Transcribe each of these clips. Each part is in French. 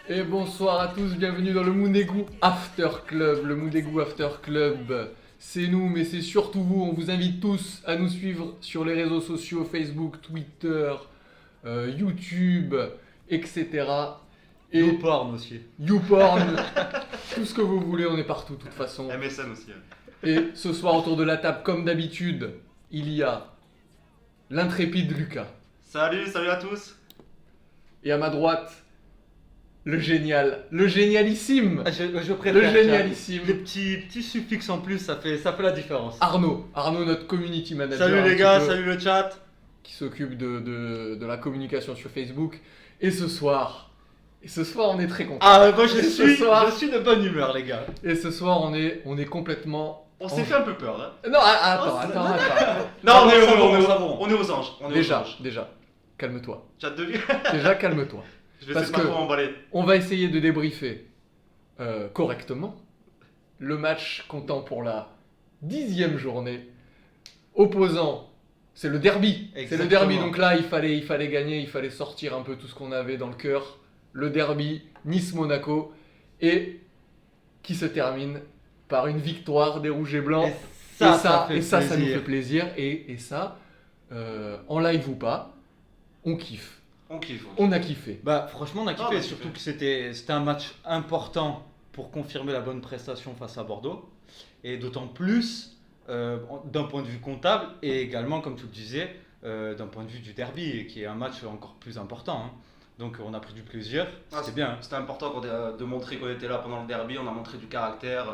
Et bonsoir à tous, bienvenue dans le Moundégou After Club. Le Moundégou After Club, c'est nous, mais c'est surtout vous. On vous invite tous à nous suivre sur les réseaux sociaux, Facebook, Twitter, YouTube, etc. Et YouPorn aussi. YouPorn, tout ce que vous voulez, on est partout de toute façon. MSN aussi. Et ce soir, autour de la table, comme d'habitude, il y a l'intrépide Lucas. Salut à tous. Et à ma droite, le génialissime, Je préfère. le tiens, génialissime. Les petits suffixes en plus, ça fait la différence. Arnaud, notre community manager. Salut un les petit gars, peu, salut le chat. qui s'occupe de la communication sur Facebook. Et ce soir, on est très content. Ah, moi Ce soir- je suis de bonne humeur les gars. Et ce soir, on est complètement. On s'est fait un peu peur là. Non, attends. Non, on est savon. on est aux anges. On est aux anges. Déjà, calme-toi. Chat de vie. Déjà, calme-toi. Je vais Parce essayer de pas que- trop m'emballer. On va essayer de débriefer correctement le match comptant pour la 10e journée. Opposant, c'est le derby. C'est le Exactement. derby, donc là il fallait gagner, il fallait sortir un peu tout ce qu'on avait dans le cœur. Le derby, Nice-Monaco, et qui se termine par une victoire des Rouges et Blancs. Ça et ça nous plaisir. fait plaisir. Et ça, en live ou pas, on kiffe. On kiffe. On a kiffé. Bah franchement on a kiffé, Ah, bah, surtout super. que c'était un match important pour confirmer la bonne prestation face à Bordeaux. Et d'autant plus d'un point de vue comptable et également comme tu le disais d'un point de vue du derby qui est un match encore plus important. Hein. Donc on a pris du plaisir, Ah, c'était bien. Hein. C'était important de montrer qu'on était là pendant le derby. On a montré du caractère.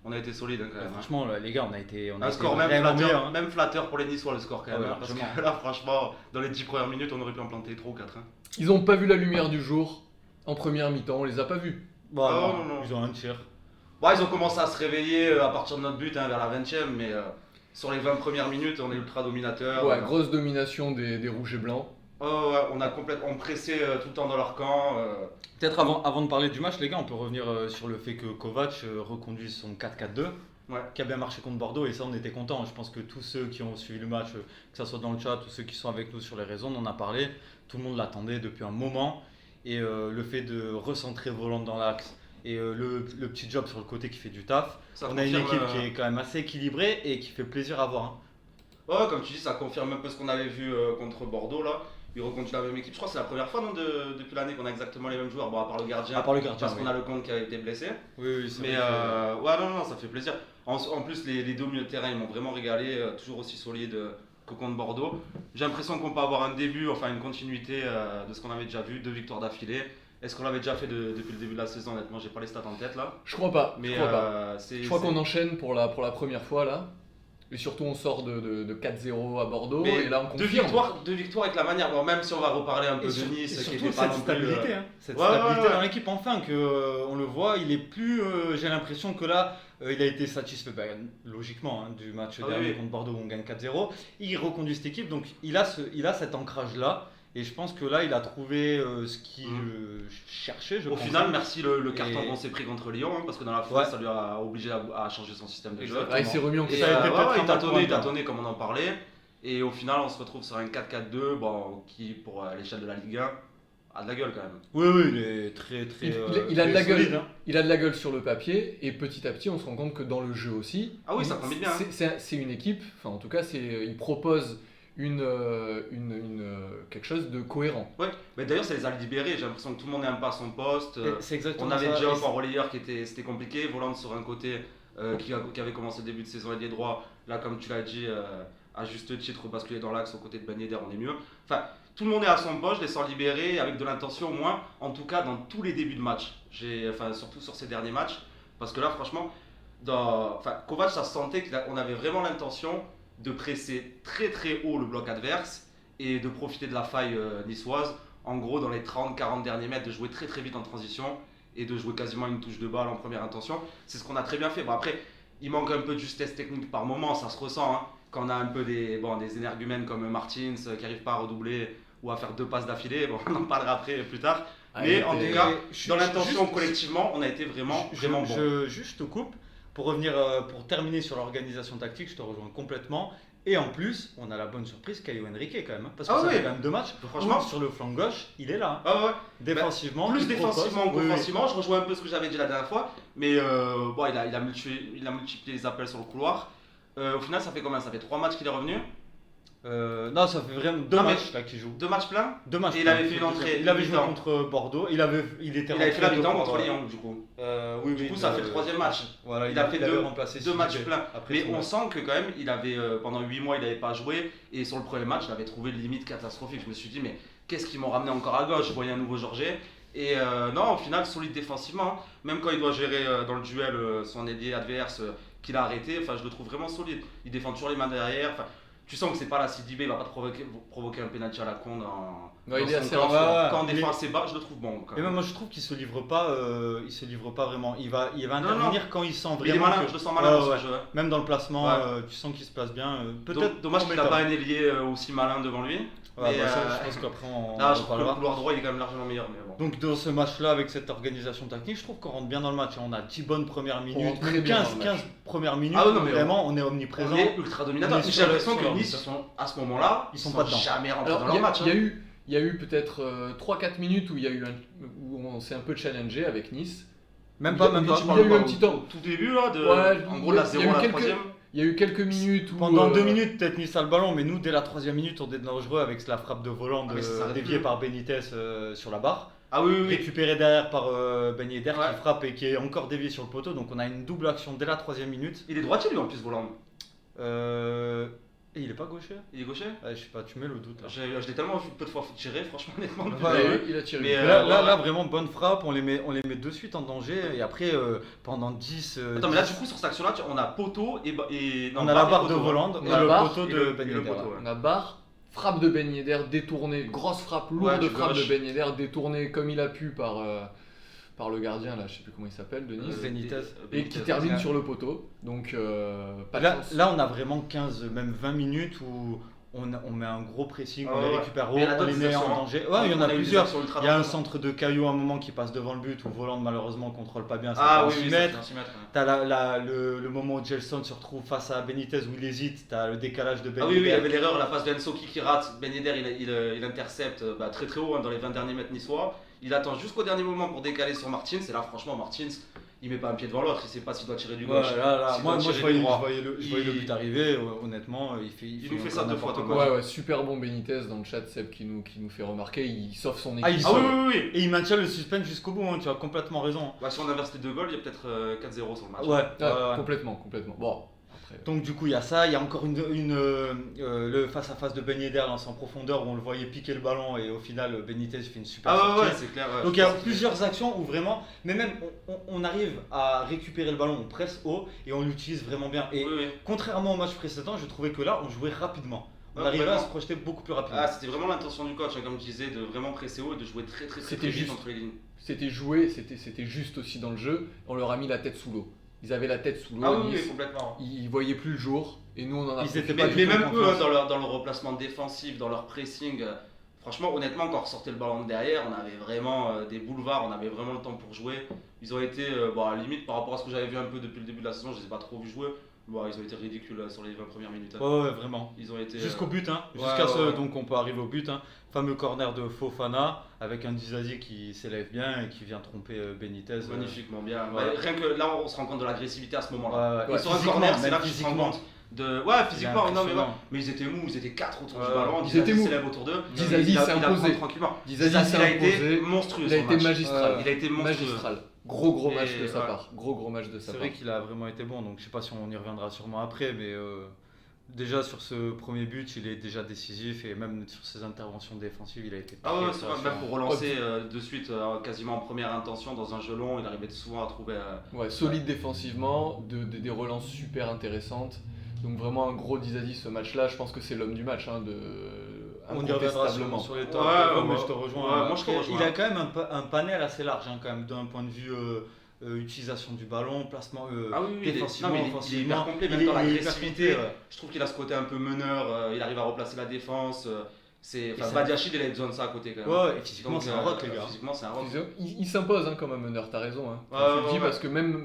On a été solide quand même. Franchement les gars on a été Un score même vraiment flatteur, meilleurs, hein. même flatteur pour les Niçois le score quand même. Ah ouais, hein, parce largement. que là franchement, dans les 10 premières minutes, on aurait pu en planter 3 ou 4. Ils n'ont pas vu la lumière du jour en première mi-temps, on les a pas vus. Bon, Ah, non, non. ils ont un tir. Bon, ils ont commencé à se réveiller à partir de notre but vers la 20ème, mais sur les 20 premières minutes, on est ultra dominateur. Ouais, grosse domination des Rouges et Blancs. Oh, ouais, on pressait tout le temps dans leur camp. Peut-être avant de parler du match, les gars, on peut revenir sur le fait que Kovac reconduise son 4-4-2, Ouais. qui a bien marché contre Bordeaux, et ça, on était contents. Je pense que tous ceux qui ont suivi le match, que ce soit dans le chat, tous ceux qui sont avec nous sur les réseaux, on en a parlé. Tout le monde l'attendait depuis un moment. Et le fait de recentrer Voland dans l'axe et le petit job sur le côté qui fait du taf, Ça on a une confirme, équipe qui est quand même assez équilibrée et qui fait plaisir à voir. Hein. Ouais, comme tu dis, ça confirme un peu ce qu'on avait vu contre Bordeaux là. Ils reconduisent la même équipe. Je crois que c'est la première fois non, depuis l'année qu'on a exactement les mêmes joueurs. Bon, à part le gardien. À part le gardien, Parce oui. qu'on a le compte qui a été blessé. Oui, c'est Mais vrai que- ouais, non, ça fait plaisir. En plus, les deux milieux de terrain, ils m'ont vraiment régalé. Toujours aussi solides que contre Bordeaux. J'ai l'impression qu'on peut avoir un début, enfin une continuité de ce qu'on avait déjà vu. 2 victoires d'affilée. Est-ce qu'on l'avait déjà fait depuis le début de la saison? Honnêtement, j'ai pas les stats en tête là. Je crois pas. Mais je crois pas. c'est. Je crois qu'on enchaîne pour la première fois là. Et surtout, on sort de 4-0 à Bordeaux. Mais et là, on deux confirme. victoires avec la manière. Bon, même si on va reparler un peu Et de sur- Nice, et qui surtout était pas cette non plus. stabilité, hein. Cette Ouais, stabilité ouais. dans l'équipe, enfin, que on le voit, il est plus. J'ai l'impression que là, il a été satisfait, logiquement, hein, du match Ah oui, dernier oui. contre Bordeaux où on gagne 4-0. Il reconduit cette équipe, donc il a cet ancrage-là. Et je pense que là, il a trouvé ce qu'il cherchait. Je Au pense. final, merci le carton Et- qu'on s'est pris contre Lyon, hein, parce que dans la foulée, Ouais. ça lui a obligé à changer son système de jeu. Exactement. Ah, il s'est remis en Et question. ça a été peut-être il un mal pour un tâtonnait comme on en parlait. Et au final, on se retrouve sur un 4-4-2, bon, qui pour l'échelle de la Ligue 1 a de la gueule quand même. Oui, oui, il est très, très. Il a de très la gueule. solide, hein. Il a de la gueule sur le papier. Et petit à petit, on se rend compte que dans le jeu aussi. Ah oui, ça combine bien, hein. C'est une équipe. Enfin, en tout cas, il propose quelque chose de cohérent. Ouais, mais d'ailleurs, ça les a libérés. J'ai l'impression que tout le monde est un peu à son poste. Et C'est exactement On avait ça. Diop Et en relayeur c'était compliqué. Voland sur un côté qui avait commencé le début de saison ailier droit. Là, comme tu l'as dit, à juste titre, basculer dans l'axe aux côtés de Ben Yedder, on est mieux. Enfin, tout le monde est à son poste, je les sens libérés avec de l'intention au moins, en tout cas dans tous les débuts de match. Surtout sur ces derniers matchs. Parce que là, franchement, Kovac, ça se sentait qu'on avait vraiment l'intention de presser très très haut le bloc adverse et de profiter de la faille niçoise. En gros, dans les 30-40 derniers mètres, de jouer très très vite en transition et de jouer quasiment une touche de balle en première intention. C'est ce qu'on a très bien fait. Bon, après, il manque un peu de justesse technique par moment, ça se ressent. Hein, quand on a un peu des énergumènes comme Martins qui n'arrivent pas à redoubler ou à faire 2 passes d'affilée. Bon, on en parlera après plus tard. Mais en tout cas, dans l'intention collectivement, on a été vraiment bon. Juste te coupe. Pour revenir, pour terminer sur l'organisation tactique, je te rejoins complètement. Et en plus, on a la bonne surprise Caio Henrique quand même. Parce que Ah ça ouais. fait quand même 2 matchs. Franchement. Sur le flanc gauche, il est là. Ah ouais. Défensivement. Plus il défensivement propose. qu'offensivement, je rejoins un peu ce que j'avais dit la dernière fois, mais bon, il a multiplié les appels sur le couloir. Au final, ça fait combien? Ça fait 3 matchs qu'il est revenu? Non, ça fait vraiment 2 Non, mais- matchs là qu'il joue. 2 matchs pleins? 2 matchs. Et il avait fait une entrée. Il avait joué mi-temps. contre Bordeaux. Il était Il avait fait la rentré mi-temps deux contre fois, Lyon, du coup. Oui, Du coup, ça fait le 3e match. Voilà, Il a fait deux remplacé matchs Sidibé pleins. après Mais son on match. sent que quand même, il avait pendant 8 mois, il n'avait pas joué. Et sur le premier match, je l'avais trouvé limite catastrophique. Je me suis dit, mais qu'est-ce qu'ils m'ont ramené encore à gauche? Je voyais un nouveau Georget. Et non, au final, solide défensivement. Même quand il doit gérer dans le duel son ailier adverse qu'il a arrêté, enfin, je le trouve vraiment solide. Il défend toujours les mains derrière. Enfin, tu sens que c'est pas la Sidibé, il va pas te provoquer un penalty à la con dans il dans est son assez camp. rare. Quand on Il défend est- assez bas, je le trouve bon. Quand Et même. même moi je trouve qu'il se livre pas vraiment. Il va Non, intervenir quand il sent Mais il est vraiment. malin, que- je le sens malin dans Ouais, ce jeu. Même dans le placement, Ouais. tu sens qu'il se place bien. Peut-être. Dommage qu'il n'a Mbeta. pas un ailier aussi malin devant lui. Ouais, mais, bah, ça, je pense qu'après on Ah, en je trouve que le parlera. couloir droit il est quand même largement meilleur. Mais bon. Donc dans ce match-là, avec cette organisation technique, je trouve qu'on rentre bien dans le match. On a 10 bonnes premières minutes, rentre très bien 15, dans le match. 15 premières minutes. Ah ouais, non, mais vraiment, on est omniprésent. On est ultra dominateur. On est J'ai sur l'impression sur que leur Nice, but. ils sont, à ce moment-là, Ils sont pas dedans. jamais rentrés Alors, dans leur match. il y a eu peut-être 3-4 minutes où où on s'est un peu challengé avec Nice. Même Il y pas, a- même il y a pas. eu un petit temps. Au tout début, là, Ouais, en gros, la il y a 0 eu à la quelques- 3ème. Il y a eu quelques minutes où. Pendant 2 minutes, peut-être Nice a le ballon, mais nous, dès la 3e minute, on est dangereux avec la frappe de volant Ah, mais ça s'arrête déviée plus. par Benitez sur la barre. Ah oui, oui, oui. Récupéré derrière par Ben Yedder Ouais. qui frappe et qui est encore dévié sur le poteau. Donc on a une double action dès la 3e minute. Il est droitier, lui, en plus, volant. Et il est pas gaucher? Il est gaucher. Je sais pas, tu mets le doute là. Je l'ai tellement vu peu de fois tirer, franchement, honnêtement. depuis Ouais, le début. ouais. Il a tiré. Mais, Là, ouais. vraiment bonne frappe, on les met de suite en danger et après pendant 10. Attends, mais là, du coup, sur cette action-là, on a poteau et non, on a la et barre de poteau, Voland ouais. et la le barre poteau et de le- Ben et le Yedder. poteau, ouais. On a barre, frappe de Ben Yedder détournée, grosse frappe, Ouais, lourde du frappe gauche. de Ben Yedder détournée comme il a pu par le gardien, là, je sais plus comment il s'appelle, de Nice. Benitez. Et qui termine sur le poteau. Donc, pas de Là, chance. là, on a vraiment 15, même 20 minutes où on met un gros pressing, Ah on les ouais. récupère haut, Mais il y en a on d'autres, les met des en actions, hein. danger. Ouais, il y en On a eu des plusieurs. actions ultra Il y a un dangereuses. centre de Caillou à un moment qui passe devant le but où Voland malheureusement contrôle pas bien, ça Ah fait oui, un 6 oui, ça mètres. fait un 6 mètres, ouais. T'as le moment où Gelson se retrouve face à Benitez où il hésite, t'as le décalage de Ben Ah oui, oui, il y Yedder. avait l'erreur, la passe de Ensoki qui rate. Ben Yedder, il intercepte très très haut, hein, dans les 20 derniers mètres niçois. Il attend jusqu'au dernier moment pour décaler sur Martins. Et là, franchement, Martins, il met pas un pied devant l'autre. Il sait pas s'il doit tirer du Ouais, gauche. là, s'il moi, doit moi, tirer je voyais, du droit. je voyais le but arriver, honnêtement, il nous fait ça encore 2 fois, n'importe Thomas. quoi. Ouais, super bon Benitez dans le chat, Seb qui nous fait remarquer. Il sauve son équipe. Ah, il Ah sauve. oui, oui, oui. Et il maintient le suspense jusqu'au bout, hein, tu as complètement raison. Bah, si on inverse les 2 goals, il y a peut-être 4-0 sur le match. Ouais, Ah, ouais. complètement. Bon, après. Donc du coup il y a ça, il y a encore le face à face de Ben Yedder dans en profondeur où on le voyait piquer le ballon et au final Benitez fait une super Ah sortie. ouais, c'est clair. ouais, Donc je il y a pense que- plusieurs actions où vraiment, mais même on arrive à récupérer le ballon, on presse haut et on l'utilise vraiment bien. Et Oui, oui. contrairement au match précédent, je trouvais que là on jouait rapidement. On Ouais, arrivait à vraiment. se projeter beaucoup plus rapidement. Ah, c'était vraiment l'intention du coach, hein, comme je disais, de vraiment presser haut et de jouer très très très, C'était très vite juste. entre les lignes. C'était joué, c'était juste aussi dans le jeu. On leur a mis la tête sous l'eau. Ils avaient la tête sous l'eau. Ah à oui, Nice. oui, complètement. Ils voyaient plus le jour. Et nous, on en a Ils profité. étaient Mais, pas du mais tout même en eux, confiance. dans leur replacement défensif, dans leur pressing, franchement, honnêtement, quand on ressortait le ballon de derrière, on avait vraiment des boulevards, on avait vraiment le temps pour jouer. Ils ont été, à la limite, par rapport à ce que j'avais vu un peu depuis le début de la saison, je les ai pas trop vus jouer. Bon, ils ont été ridicules sur les 20 premières minutes. Hein. Ouais, vraiment. Ils ont été. Jusqu'au but, hein. ouais, Jusqu'à ce, ouais. donc on peut arriver au but, hein. Fameux corner de Fofana avec un Dizazi qui s'élève bien et qui vient tromper Benitez. Magnifiquement bien. ouais. Ouais, rien que là, on se rend compte de l'agressivité à ce moment-là. Ouais, Et sur un physiquement, corner, c'est même là que tu te rends physiquement. compte de. Ouais, physiquement, non, mais, impressionnant. ouais. Mais ils étaient mous, ils étaient 4 autour du Ouais, ballon. ils étaient mous. s'élève autour d'eux. Dizazi Il a- s'est il a imposé. prend tranquillement. Dizazi Dizazi, s'est il a été imposé. monstrueux. Il a sur le été match. magistral. Il a été monstrueux. Magistral. Gros match Et de sa ouais. part. Gros match de sa C'est part. vrai qu'il a vraiment été bon, donc je sais pas si on y reviendra sûrement après, mais déjà sur ce premier but, il est déjà décisif et même sur ses interventions défensives, il a été Ah ouais, très c'est vrai, rassurant. même pour relancer de suite, quasiment en première intention dans un jeu long, il arrivait souvent à trouver. Ouais, solide défensivement, des relances super intéressantes. Donc vraiment un gros Dizazi ce match-là. Je pense que c'est l'homme du match, hein, On y reviendra incontestablement. sur les Ouais, tops, mais ouais. je te rejoins. Ouais, moi, je te Après, rejoins. Il a quand même un panel assez large hein, quand même d'un point de vue utilisation du ballon, placement Ah oui, oui, défensivement, il est hyper offensivement. complet, Il même dans est hyper l'agressivité. complet, ouais. Je trouve qu'il a ce côté un peu meneur, il arrive à replacer la défense. Et ça- Badiachil, il a besoin de ça à côté quand même. Ouais, et physiquement Donc, c'est un rock les gars. Physiquement, c'est un rock. Il s'impose hein, comme un meneur, t'as raison. Hein. Ouais, Tu le ouais, dis ouais. parce que même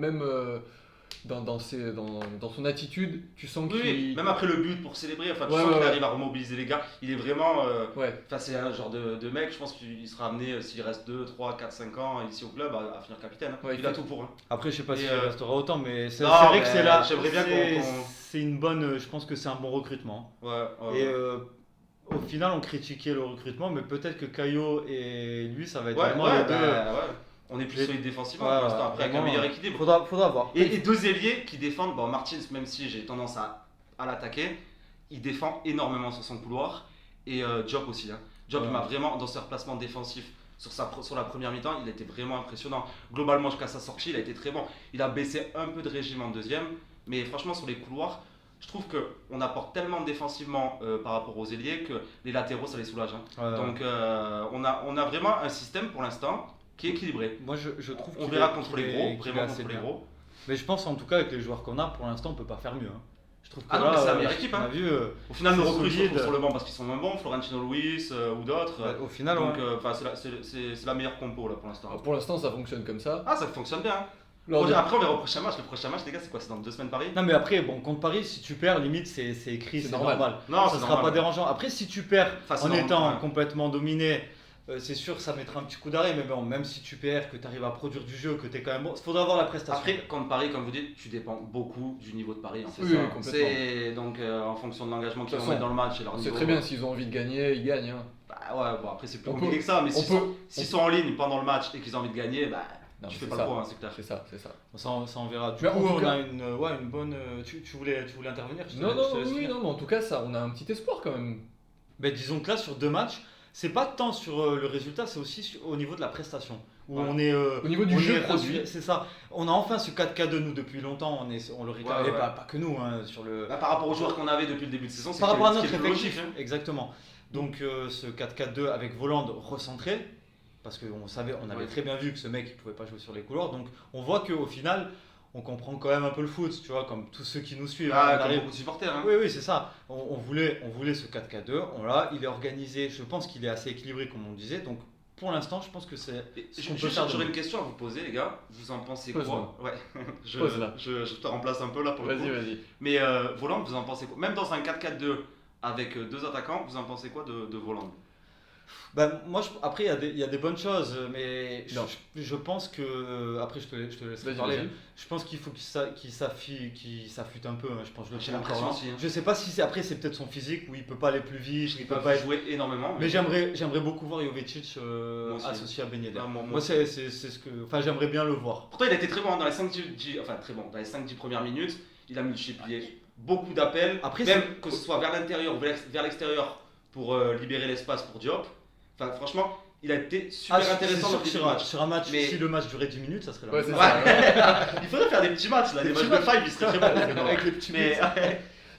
dans son attitude, tu sens Oui, qu'il... oui, même après le but pour célébrer, enfin, tu Ouais, sens ouais, qu'il ouais. arrive à remobiliser les gars. Il est vraiment. Ouais, Enfin, c'est un genre de mec, je pense qu'il sera amené, s'il reste 2, 3, 4, 5 ans ici au club, à finir capitaine. Hein. Ouais, Il a tout pour. Hein. Après, je sais pas Et, s'il euh, restera autant, mais c'est non, vrai que mais c'est là. j'aimerais bien C'est une bonne. Je pense que c'est un bon recrutement. Ouais, ouais, Et ouais. au final, on critiquait le recrutement, mais peut-être que Caio et lui, ça va être Ouais, vraiment ouais, les deux. ouais. On est plus Les- solide défensivement Ouais, pour l'instant, après avec un vraiment, meilleur équilibre. Faudra voir. Et deux ailiers qui défendent, bon Martins, même si j'ai tendance à l'attaquer, il défend énormément sur son couloir. Et Diop aussi. Hein. Diop Ouais. il m'a vraiment, dans ses replacements défensifs, sur la première mi-temps, il était vraiment impressionnant. Globalement, jusqu'à sa sortie, il a été très bon. Il a baissé un peu de régime en deuxième, mais franchement, sur les couloirs, je trouve qu'on apporte tellement défensivement par rapport aux ailiers que les latéraux, ça les soulage. Hein. Ouais. Donc, on a vraiment un système pour l'instant qui est équilibré. Moi, je trouve On qu'il verra est- contre qu'il les est- gros, qu'il est vraiment assez contre les bien. gros. Mais je pense en tout cas avec les joueurs qu'on a, pour l'instant, on peut pas faire mieux. Hein. Je trouve que Ah non, là, mais c'est la meilleure équipe, on hein. a vu. Au final, nos C'est recrues se solide. retrouvent sur le banc parce qu'ils sont moins bons, Florentino Luis ou d'autres. Au final, Donc, ouais. enfin, c'est la meilleure compo là pour l'instant. pour l'instant ça fonctionne comme ça. Ah, ça fonctionne bien. Hein. Lors de- Après, on verra au prochain match. Le prochain match, les gars, c'est quoi? C'est dans 2 semaines Paris? Non, mais après, bon, contre Paris, si tu perds, limite, c'est écrit, C'est c'est normal. normal. Non, Ça c'est sera normal. pas dérangeant. Après, si tu perds Enfin, c'est en normal, étant ouais. complètement dominé, c'est sûr que ça mettra un petit coup d'arrêt. Mais bon, même si tu perds, que tu arrives à produire du jeu, que tu es quand même bon, il faudra voir la prestation. Après, contre Paris, comme vous dites, tu dépends beaucoup du niveau de Paris. Hein. Oui, oui, complètement. C'est donc en fonction de l'engagement qu'ils De toute vont mettre façon, dans le match et leur On niveau. sait très bien s'ils ont envie de gagner, ils gagnent. Hein. Bah ouais, bon, après, c'est plus On compliqué peut- que ça. Mais on s'ils peut- sont en ligne pendant le match et qu'ils ont envie de gagner, bah Non, tu c'est fais pas ça. le point, hein, c'est clair. C'est ça, c'est ça. Ça, on verra. Du Mais coup, en tout on cas- a une bonne. Tu voulais intervenir? Je te Non, laisse- non, je te laisse oui, finir. non, mais en tout cas, ça, on a un petit espoir quand même. Ben, disons que là, sur 2 matchs, c'est pas tant sur le résultat, c'est aussi au niveau de la prestation. Où Ouais. on est, Au niveau du on jeu est produit. rassuré, c'est ça. On a enfin ce 4K2 nous depuis longtemps, on le réclamait, Ouais. pas que nous, hein, sur le. Bah, par rapport aux joueurs qu'on avait depuis le début de saison, c'est Par rapport à ce qui notre est le plus effectif, logique. Hein. exactement. Donc ce 4-4-2 avec Voland recentré, parce qu'on savait, on avait Ouais. très bien vu que ce mec il pouvait pas jouer sur les couloirs, donc on voit qu'au final on comprend quand même un peu le foot, tu vois, comme tous ceux qui nous suivent. Ah, on comme arrive- beaucoup de supporters. Hein. Oui, oui, c'est ça. On voulait ce 4-4-2, on l'a, il est organisé, je pense qu'il est assez équilibré comme on disait, donc pour l'instant je pense que c'est Et ce qu'on peut faire. J'aurais une question à vous poser, les gars. Vous en pensez quoi? Pose-la. Ouais, je, Pose-la. je te remplace un peu là pour le coup. Vas-y, vas-y. Mais Voland, vous en pensez quoi? Même dans un 4-4-2 avec 2 attaquants, vous en pensez quoi de Voland? Bah, moi, après, il y a des bonnes choses, mais Non. je pense que. Après, je te laisse Vas-y, parler. vas-y. Je pense qu'il faut qu'il s'affûte un peu. Hein. Je pense que je le J'ai trouve encore l'impression lent. aussi, hein. Je sais pas si c'est après, c'est peut-être son physique où il peut pas aller plus vite, il peut Ils pas peuvent être. jouer énormément. Mais j'aimerais beaucoup voir Jovetic Moi aussi. associé à Ben Yedder. Ah, moi Moi, aussi. c'est ce que. Enfin, j'aimerais bien le voir. Pourtant, il a été très bon dans les 5-10 premières minutes. Il a multiplié beaucoup d'appels. Après, Même que ce soit vers l'intérieur ou vers l'extérieur pour libérer l'espace pour Diop. Enfin, franchement, il a été super Ah, c'est intéressant sûr dans que le début de match. sur un match, Mais- si le match durait 10 minutes, ça serait la Ouais, même c'est chose. ça. Il faudrait faire des petits matchs là, des matchs de 5, il serait très bon. Avec les petits Mais, buts.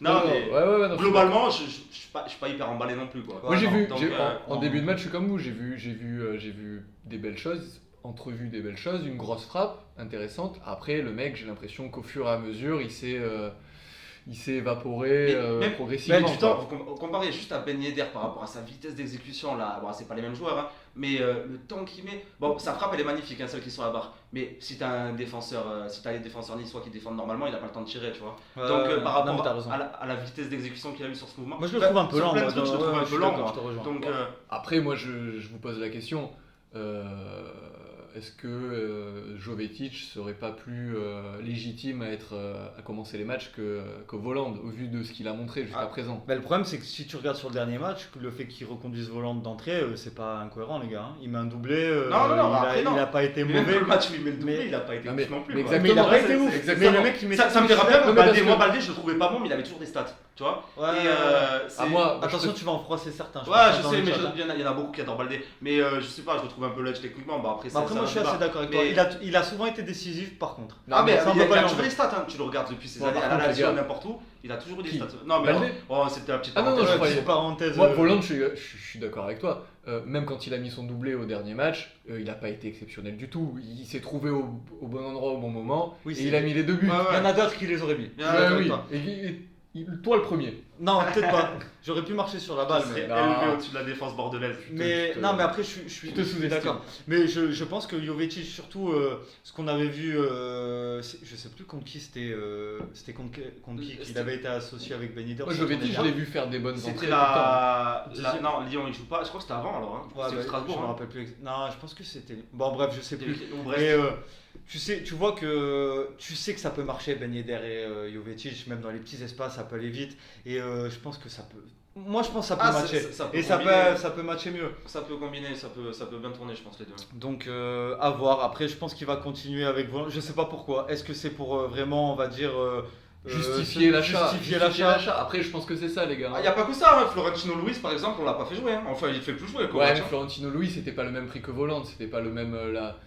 non, mais ouais, non, globalement, je suis pas hyper emballé non plus. Quoi. Moi j'ai non, vu, donc, en non. début de match, je suis comme vous, j'ai vu des belles choses, entrevu des belles choses, une grosse frappe intéressante. Après, le mec, j'ai l'impression qu'au fur et à mesure, il s'est évaporé Mais même- progressivement. Mais du temps, quoi. vous comparez juste à Ben Yedder par rapport à sa vitesse d'exécution, là, bon, c'est pas les mêmes joueurs, hein, mais le temps qu'il met, bon, sa frappe elle est magnifique, hein, celle qui est sur la barre, mais si t'as un défenseur, si t'as les défenseurs niçois qui défendent normalement, il a pas le temps de tirer, tu vois. Donc par non, mais t'as rapport raison. à la vitesse d'exécution qu'il a eu sur ce mouvement, Moi, je le enfin, trouve un peu sur lent. plein de moi, trucs, je le trouve ouais, un je peu suis lent, d'accord, moi. je te rejoins. Donc Après, moi je vous pose la question, est-ce que Jovetic serait pas plus légitime à commencer les matchs que Voland, au vu de ce qu'il a montré jusqu'à Ah. présent? Bah, le problème, c'est que si tu regardes sur le dernier match, le fait qu'il reconduise Voland d'entrée, c'est pas incohérent, les gars. Hein. Il met un doublé, Non, après, non. il a pas été mais même mauvais. le match où il met le doublé, mais- il a pas été Non, ouf non plus. mais quoi. Mais il a pas Exactement, été c'est ouf. Mais exactement. le mec, il met Ça me fait rappeler, Non, mais Baldé, parce moi que- Baldé je le trouvais pas bon, mais il avait toujours des stats, tu vois. Ouais, Et Ah, moi, attention, je tu vas en froisser certains. Ouais, pense, je dans sais, le mais chat, hein. il y en a beaucoup qui adorent Baldé. Mais je sais pas, je le trouve un peu ledge techniquement. Bah, après, Bah, après, moi, je suis assez d'accord avec toi. Mais- Il a souvent été décisif, par contre. Non, Ah, mais ça, on il peut a pas toujours l'enlever. des stats, hein. Tu le regardes depuis ces Bon, années par à la contre, les Lazio, gars. n'importe où. Il a toujours eu des Qui stats. Non, mais Baldé oh, c'était la petite Ah, non, non, parenthèse. je Ouais, croyais- petite parenthèse. Moi, Voland, je suis d'accord avec toi. Même quand il a mis son doublé au dernier match, il n'a pas été exceptionnel du tout. Il s'est trouvé au bon endroit au bon moment Oui, et c'est- il a mis les 2 buts. Ouais, ouais. Il y en a d'autres qui les auraient mis. Bien, Ouais, d'accord avec oui. toi. Et Toi le premier. Non, peut-être pas. J'aurais pu marcher sur la balle, Ça mais. serait non. élevé au-dessus de la défense bordelaise. Mais te- non, mais après, je suis te sous-estime. d'accord. Mais je pense que Jovetic, surtout ce qu'on avait vu, je sais plus contre qui c'était contre qui qu'il C'était- avait été associé avec Ben Yedder. Moi ça Jovetic, tournait je bien. l'ai vu faire des bonnes entrées. C'était tout le temps. Non, Lyon il joue pas. Je crois que c'était avant alors. Hein. Ouais, C'était bah, Strasbourg. je me hein. rappelle plus. Non, je pense que c'était. Bon, bref, je sais plus. Ou Brest. Mais tu vois que tu sais que ça peut marcher Ben Yedder et Jovetic, même dans les petits espaces, ça peut aller vite. Et je pense que ça peut. Moi, je pense que ça peut matcher. ça peut Et combiner. ça peut matcher mieux. Ça peut combiner, ça peut bien tourner, je pense, les deux. Donc à voir. Après, je pense qu'il va continuer avec Volant. Je sais pas pourquoi. Est-ce que c'est pour vraiment, on va dire, Justifier l'achat. Justifier l'achat. Après, je pense que c'est ça, les gars. Il n'y a pas que ça, hein. Florentino Luis par exemple, on l'a pas fait jouer. Hein. Enfin, il fait plus jouer. Ouais, Kovac, mais hein. Florentino Luis, c'était pas le même prix que Voland, c'était pas le même.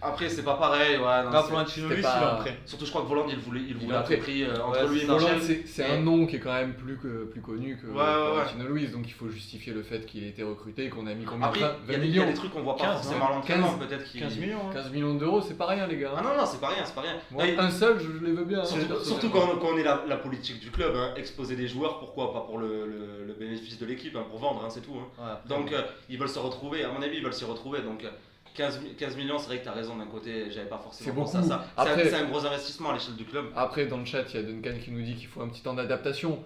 Après, c'est pas pareil. Ouais, non, Non, c'est- Florentino c'était Luis, pas- il est en prêt. Surtout, je crois que Voland, il voulait a à pris. tout prix entre Ouais, lui et c'est Voland, Michel. c'est Et- un nom qui est quand même plus connu que Ouais, ouais. Florentino Luis, donc il faut justifier le fait qu'il ait été recruté et qu'on a mis combien Après, 20 il y a millions. des trucs qu'on voit pas 15, forcément à l'entraînement, 15, peut-être qu'il. 15 millions. Hein. 15 millions d'euros, c'est pas rien, les gars. Ah non, c'est pas rien, c'est pas rien. Moi, Là, il- un seul, je les veux bien. hein, Surtout personnellement. quand on est la politique du club, hein, exposer des joueurs, pourquoi pas pour le bénéfice de l'équipe, hein, pour vendre, hein, c'est tout. Hein. Ouais, après, Donc ils veulent se retrouver, à mon avis ils veulent s'y retrouver. Donc 15 millions, c'est vrai que tu as raison d'un côté, j'avais pas forcément C'est pensé à beaucoup. ça. Après- C'est un gros investissement à l'échelle du club. Après, dans le chat, il y a Duncan qui nous dit qu'il faut un petit temps d'adaptation.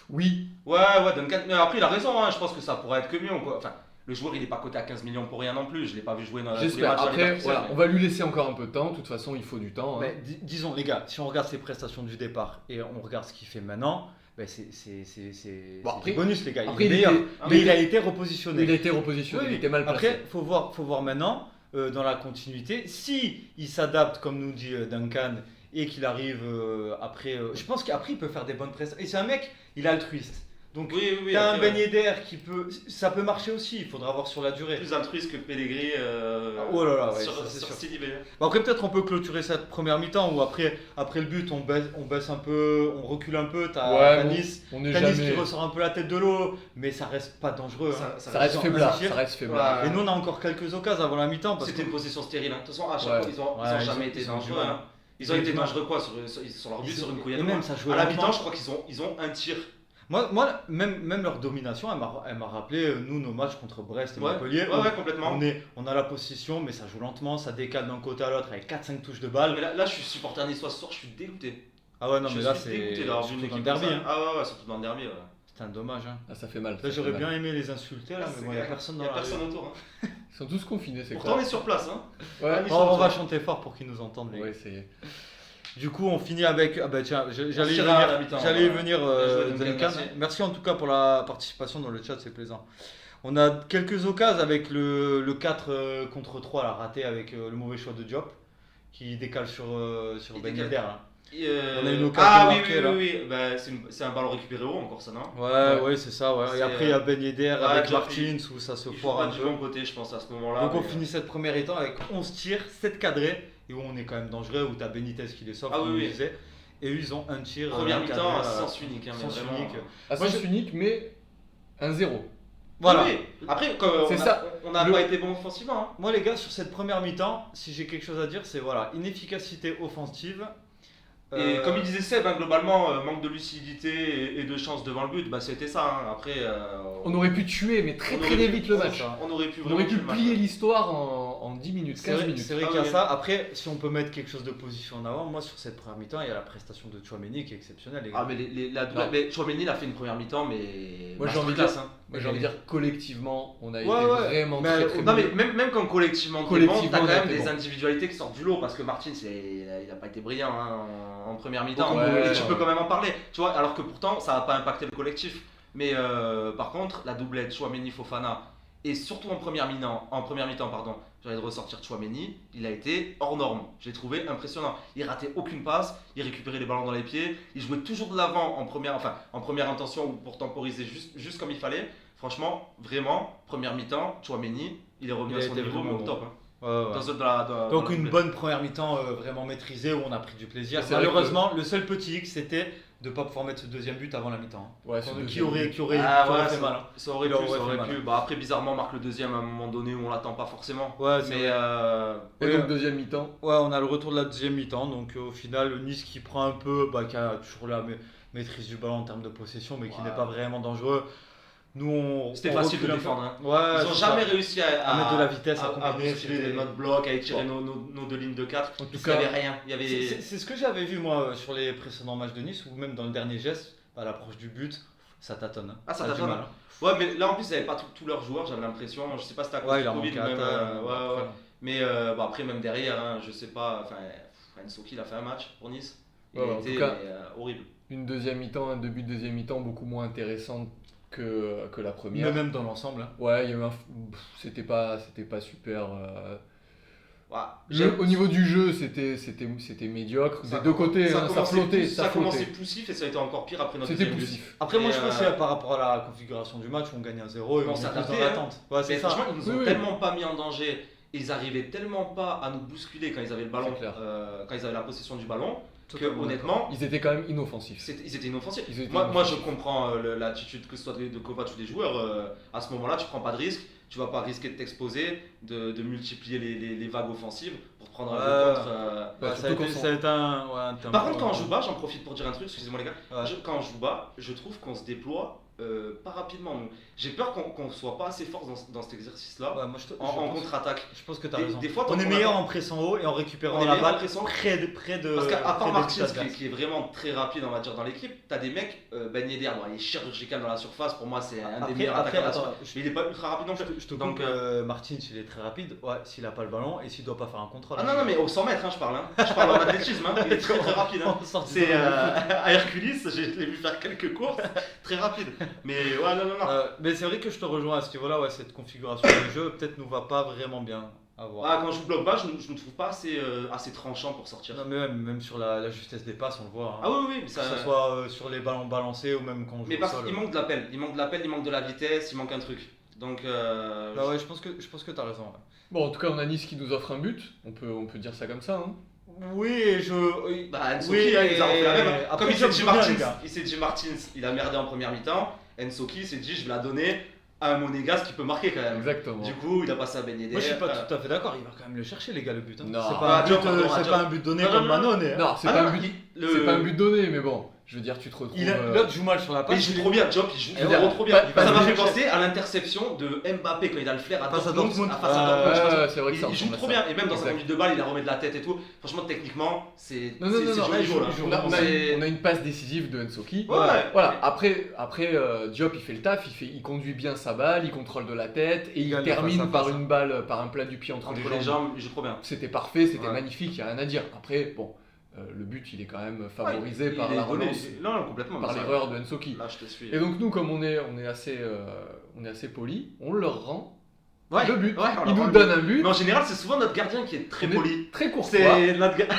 Oui, Ouais, Duncan, mais après il a raison, hein, je pense que ça pourrait être que mieux. Quoi. Enfin, le joueur il est pas coté à 15 millions pour rien non plus, je l'ai pas vu jouer dans tous les j'espère. matchs. dans Après, les voilà, mais- on va lui laisser encore un peu de temps. De toute façon, il faut du temps. hein. Mais disons, les gars, si on regarde ses prestations du départ et on regarde ce qu'il fait maintenant, ben c'est Bon, après- du bonus, les gars. après, il est il meilleur. était- Mais il a été repositionné. Il a été repositionné, Oui, il était mal placé. Après, faut voir maintenant dans la continuité si il s'adapte, comme nous dit Duncan, et qu'il arrive après. Je pense qu'après il peut faire des bonnes prestations. Et c'est un mec, il est altruiste. Donc Oui, t'as un après, Ben Yedder qui peut, ça peut marcher aussi. Il faudra voir sur la durée. plus altruiste que Pellegrini Oh là là, ouais, sur, ça, c'est sur sûr. Sidi Bé. Bon, après peut-être on peut clôturer cette première mi-temps où après le but on baisse un peu, on recule un peu. T'as Ouais, Tanis, on n'est Tanis jamais. qui ressort un peu la tête de l'eau, mais ça reste pas dangereux. hein. Ça reste Ils ont faiblard. un tir. Ça reste faiblard. Ouais. Et nous on a encore quelques occasions avant la mi-temps parce que C'était une position stérile. Hein. De toute façon, à chaque Ouais. fois, ils ont Ouais, jamais ils été ont du dangereux. mal. Hein. Ils ont été dangereux quoi sur leur but, sur une couillette. Et même ça jouait À la lentement. mi-temps, je crois qu'ils ont un tir. Moi même leur domination, elle m'a rappelé nous nos matchs contre Brest et Montpellier. Ouais, complètement. On a la possession, mais ça joue lentement, ça décale d'un côté à l'autre avec 4-5 touches de balle. Mais là, je suis supporter niçois ce soir, je suis dégoûté. Ah ouais, non, je mais là suis c'est dégoûté d'avoir vu une surtout équipe dans le comme derby. ça. Hein. Ah ouais, surtout dans le derby. Ouais. C'est un dommage. Hein. Ah, ça fait mal. Là, ça fait j'aurais mal. bien aimé les insulter, là, mais bon, il n'y a personne dans Il y a la personne rue. autour. Hein. Ils sont tous confinés, c'est Pourtant, on quoi est sur place. Hein. Ouais, Ils Oh, sont on va autour. chanter fort pour qu'ils nous entendent, les gars. ouais, c'est. Du coup, on finit avec. Ah bah tiens, j'allais y tirera à la venir. mi-temps, J'allais y ouais. venir, Bien joué, Duncan. Duncan, Merci en tout cas pour la participation dans le chat, c'est plaisant. On a quelques occasions avec le 4 contre 3 là, raté avec le mauvais choix de Diop qui décale sur Il Ben décale. Yedder. Là. On a une occasion Ah de oui, marquer, là. oui. Bah, c'est un ballon récupéré haut encore, ça, non Ouais, c'est ça. Ouais. C'est, Et après, il y a Ben Yedder avec Diop, Martins où ça se Il faut foire pas un du peu. bon côté, je pense, à ce moment-là. Donc on mais, finit cette première étant avec 11 tirs, 7 cadrés, et où on est quand même dangereux, où tu as Benitez qui les sauve, Ah comme oui, on oui. disait. Et eux, ils ont un tir. Première un mi-temps cadré, à sens unique. Hein, mais sens vraiment. unique. À Moi, sens unique, mais 1-0. Voilà. Oui, oui. Après, comme C'est ça. on n'a Le- pas été bon offensivement. Hein. Moi les gars, sur cette première mi-temps, si j'ai quelque chose à dire, c'est voilà, inefficacité offensive. Et comme il disait Seb, hein, globalement, manque de lucidité et de chance devant le but, bah c'était ça. Hein. Après, On aurait pu tuer, mais très On très aurait vite pu- le c'est match. ça. on aurait pu On vraiment aurait pu tuer le match. plier l'histoire en 10 minutes, C'est 15 vrai, minutes. c'est vrai Ah qu'il y a oui. ça. Après, si on peut mettre quelque chose de positif en avant, moi sur cette première mi-temps, il y a la prestation de Tchouaméni qui est exceptionnelle, les gars. Ah, mais la double. Non. Mais Chouameni, il a fait une première mi-temps, mais. Moi, j'ai envie de masterclass, dire- hein. Moi j'ai envie de dire collectivement, on a été Ouais, ouais. vraiment Mais- très très Non, bon. mais même quand collectivement, t'es Collectivement, bon, t'as quand on a même été des bon. individualités qui sortent du lot parce que Martins, il a pas été brillant hein, en première mi-temps. Ouais, et tu ouais. peux quand même en parler, tu vois, alors que pourtant, ça n'a pas impacté le collectif. Mais par contre, la doublette Chouameni Fofana, et surtout en première mi-temps, pardon, j'allais de ressortir Chouameni, il a été hors norme. Je l'ai trouvé impressionnant. Il ratait aucune passe, il récupérait les ballons dans les pieds, il jouait toujours de l'avant en première intention ou pour temporiser juste comme il fallait. Franchement, vraiment, première mi-temps, Chouameni, il est revenu Il a à son été niveau, mais vraiment au top. Hein. Ouais, ouais. Donc Dans une la- bonne première mi-temps vraiment maîtrisée où on a pris du plaisir. C'est vrai Malheureusement, le seul petit X c'était de ne pas pouvoir mettre ce deuxième but avant la mi-temps. Ouais, ce Qui deuxième aurait, but. qui aurait, Ah qui aurait ouais, fait mal. Hein. ça aurait Il pu, aurait ça fait aurait mal. pu. Bah, après, bizarrement, on marque le deuxième à un moment donné où on l'attend pas forcément. Ouais, c'est Mais vrai. Et Ouais. donc deuxième mi-temps. Ouais, on a le retour de la deuxième mi-temps. Donc au final, Nice qui prend un peu, qui a toujours la maîtrise du ballon en termes de possession, mais qui Ouais. n'est pas vraiment dangereux. Nous, on. C'était on facile de recule un peu. défendre. Hein. Ouais, Ils ont c'est jamais ça. réussi À mettre de la vitesse, à à combiner, bousculer c'était- notre bloc, à étirer nos deux lignes de 4. En tout Il n'y cas, avait rien. Il y avait... C'est ce que j'avais vu moi sur les précédents matchs de Nice, ou même dans le dernier geste, à l'approche du but, ça tâtonne. Hein. Ah, ça a du tâtonne. mal, hein. Ouais, mais là en plus, ils n'avaient pas tous leurs joueurs, j'avais l'impression. Je sais pas si c'était à cause Ouais, du il a Covid manqué ou même. Atal, Ouais, après. ouais. Mais bon, après, même derrière, hein, je sais pas. Enfin, Ensoki, il a fait un match pour Nice. Il Ouais, en était tout cas, horrible. une deuxième mi-temps, un début de deuxième mi-temps beaucoup moins intéressante que la première. Mais même dans l'ensemble. Hein. Ouais, il y a eu c'était pas super. Ouais, Au niveau du jeu, c'était médiocre. Des deux côtés, hein, ça flottait. Ça a commencé poussif et ça a été encore pire après notre C'était deuxième but. poussif. Après, moi Et, je pense que c'est par rapport à la configuration du match, on gagne à 0 et On on est s'est plus adapté, dans hein. l'attente. Ouais, c'est Mais ça. franchement, ils nous ont Oui, oui. tellement pas mis en danger. Ils arrivaient tellement pas à nous bousculer quand ils avaient le ballon, C'est clair. quand ils avaient la possession du ballon, que Totalement honnêtement, Ils étaient quand même inoffensifs. ils étaient inoffensifs. Ils étaient Moi, je inoffensifs. comprends l'attitude que ce soit de Kovac ou des joueurs. À ce moment-là, tu prends pas de risque. Tu vas pas risquer de t'exposer, de multiplier les vagues offensives pour te prendre un Ouais. but contre. Ouais, Ouais, surtout ça a été un tempo. Par contre, quand on joue bas, j'en profite pour dire un truc, excusez-moi les gars. Ouais. Quand on joue bas, je trouve qu'on se déploie pas rapidement. nous. J'ai peur qu'on soit pas assez fort dans cet exercice-là Ouais, moi, je en pense- contre-attaque. Je pense que tu as Des- raison. des fois, on quand est on meilleur attend- en pressant haut et en récupérant On est la meilleur en balle pressant. près de. Parce qu'à près part des Martins, buts adverses. qui est vraiment très rapide, on va dire, dans l'équipe, t'as des mecs, Ben Yedder, bon, il est chirurgical dans la surface, pour moi, c'est un des meilleurs attaquants de la surface. attends, Mais il est pas ultra rapide non plus. je te Donc, coupe, Martins, il est très rapide. Ouais, s'il a pas le ballon et s'il doit pas faire un contrôle. Ah non, non, mais au 100 mètres, hein, je parle. Hein. Je parle en athlétisme, hein. Il est très très rapide. Hein. On sort du C'est domaine. à Hercules, je l'ai vu faire quelques courses, très rapide. Mais ouais, non, non, non. Mais c'est vrai que je te rejoins à ce niveau-là, ouais, cette configuration du jeu peut-être nous va pas vraiment bien à voir. Ah, quand je joue bloc bas, je ne trouve pas assez tranchant pour sortir. Non, mais même sur la justesse des passes, on le voit. Hein. Ah oui, oui, mais Que ça. ce soit sur les ballons balancés ou même quand on joue Mais au parce sol. qu'il manque de l'appel, il manque de l'appel, il manque de la vitesse, il manque un truc. Donc, Bah ouais, je pense que t'as raison. Ouais. Bon, en tout cas, on a Nice qui nous offre un but. On peut dire ça comme ça. Hein. Oui, je. bah, Ensoki, Oui, hein, il nous a refait la même. après, Comme il s'est job dit joue bien, Martins, les gars. il a merdé en première mi-temps. Ensoki s'est dit, je vais la donner à un Monégas qui peut marquer quand même. Exactement. Du coup, il a passé à Ben Yedder. Moi je suis pas tout à fait d'accord, il va quand même le chercher les gars le but. Hein. Non. C'est pas, Ah, un Diop, but, pardon, c'est Diop. pas un but donné Non, comme non, non. Manon. Hein. Non, c'est Ah pas non, un but. le- C'est pas un but donné, mais bon, je veux dire, tu te retrouves. L'autre joue mal sur la Mais passe. il joue trop bien, Diop, il joue Et vraiment voilà. trop bien. Pas- Ça m'a pas- fait penser à l'interception de Mbappé quand il a le flair à Face à Dortmund. Dortmund. Face à Dortmund, je pense. Ouais, c'est vrai que ça Il joue ressemble à trop ça. bien, et même dans sa Exact. conduite de balle, il a remis de la tête et tout. Franchement, techniquement, c'est Non, non, non, c'est non, du là, niveau là. on a C'est- on a une passe décisive de Ensoki. Ouais, Voilà, après Diop il fait le taf, il conduit bien sa balle, il contrôle de la tête et il gagne termine face à par face. une balle, par un plat du pied entre, entre les les jambes. jambes, il joue trop bien. C'était parfait, c'était Ouais. magnifique, il n'y a rien à dire. Après, bon, le but il est quand même favorisé Ouais, par il la est donné- relance, Non, non, complètement. par mais ça- l'erreur de Ensoki. Là, je te suis. Et donc nous, comme on est assez poli, on leur rend Ouais, le but. ouais, on Il leur nous rend le donne un but, Mais en général, c'est souvent notre gardien qui est très On est poli. très courtois. C'est notre gardien.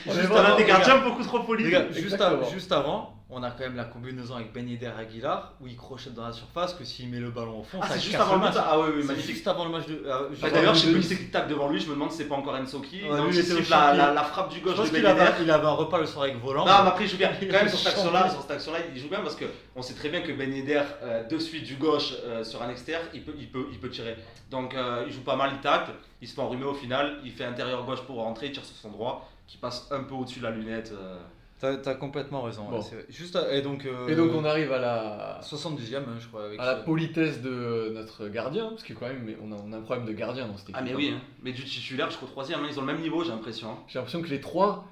On est On vraiment- a des gardiens beaucoup trop polis. Les gars, Exactement. juste avant, on a quand même la combinaison avec Ben Yedder Aguilar où il crochette dans la surface que s'il met le ballon au fond, Ah, ça c'est juste casse avant le match. match. Ah oui, oui, C'est magnifique. juste avant le match de. Ah, D'ailleurs, je sais de pas qui Nice. c'est qui tape devant lui, je me demande si c'est pas encore Ensoki. Ouais, Donc, lui, il il était au siffle champion. la frappe du Je gauche pense de qu'il Ben Yedder. avait un repas le soir avec Volant. Non, mais après, il joue bien. Quand même, sur cette Champion. action-là, il joue bien parce qu'on sait très bien que Ben Yedder, de suite du gauche sur un extérieur, il peut tirer. Donc, il joue pas mal, il tacte, il se fait enrhumer au final, il fait intérieur gauche pour rentrer, il tire sur son droit, qui passe un peu au-dessus de la lunette. T'as complètement raison. Bon. ouais, c'est vrai. Juste et donc. Et donc on arrive à la 70e, hein, je crois. Avec à la politesse de notre gardien, parce que quand même on a un problème de gardien dans cette équipe. Ah, mais oui, hein. Mais du titulaire jusqu'au troisième, hein, ils ont le même niveau, j'ai l'impression. hein. J'ai l'impression que les trois,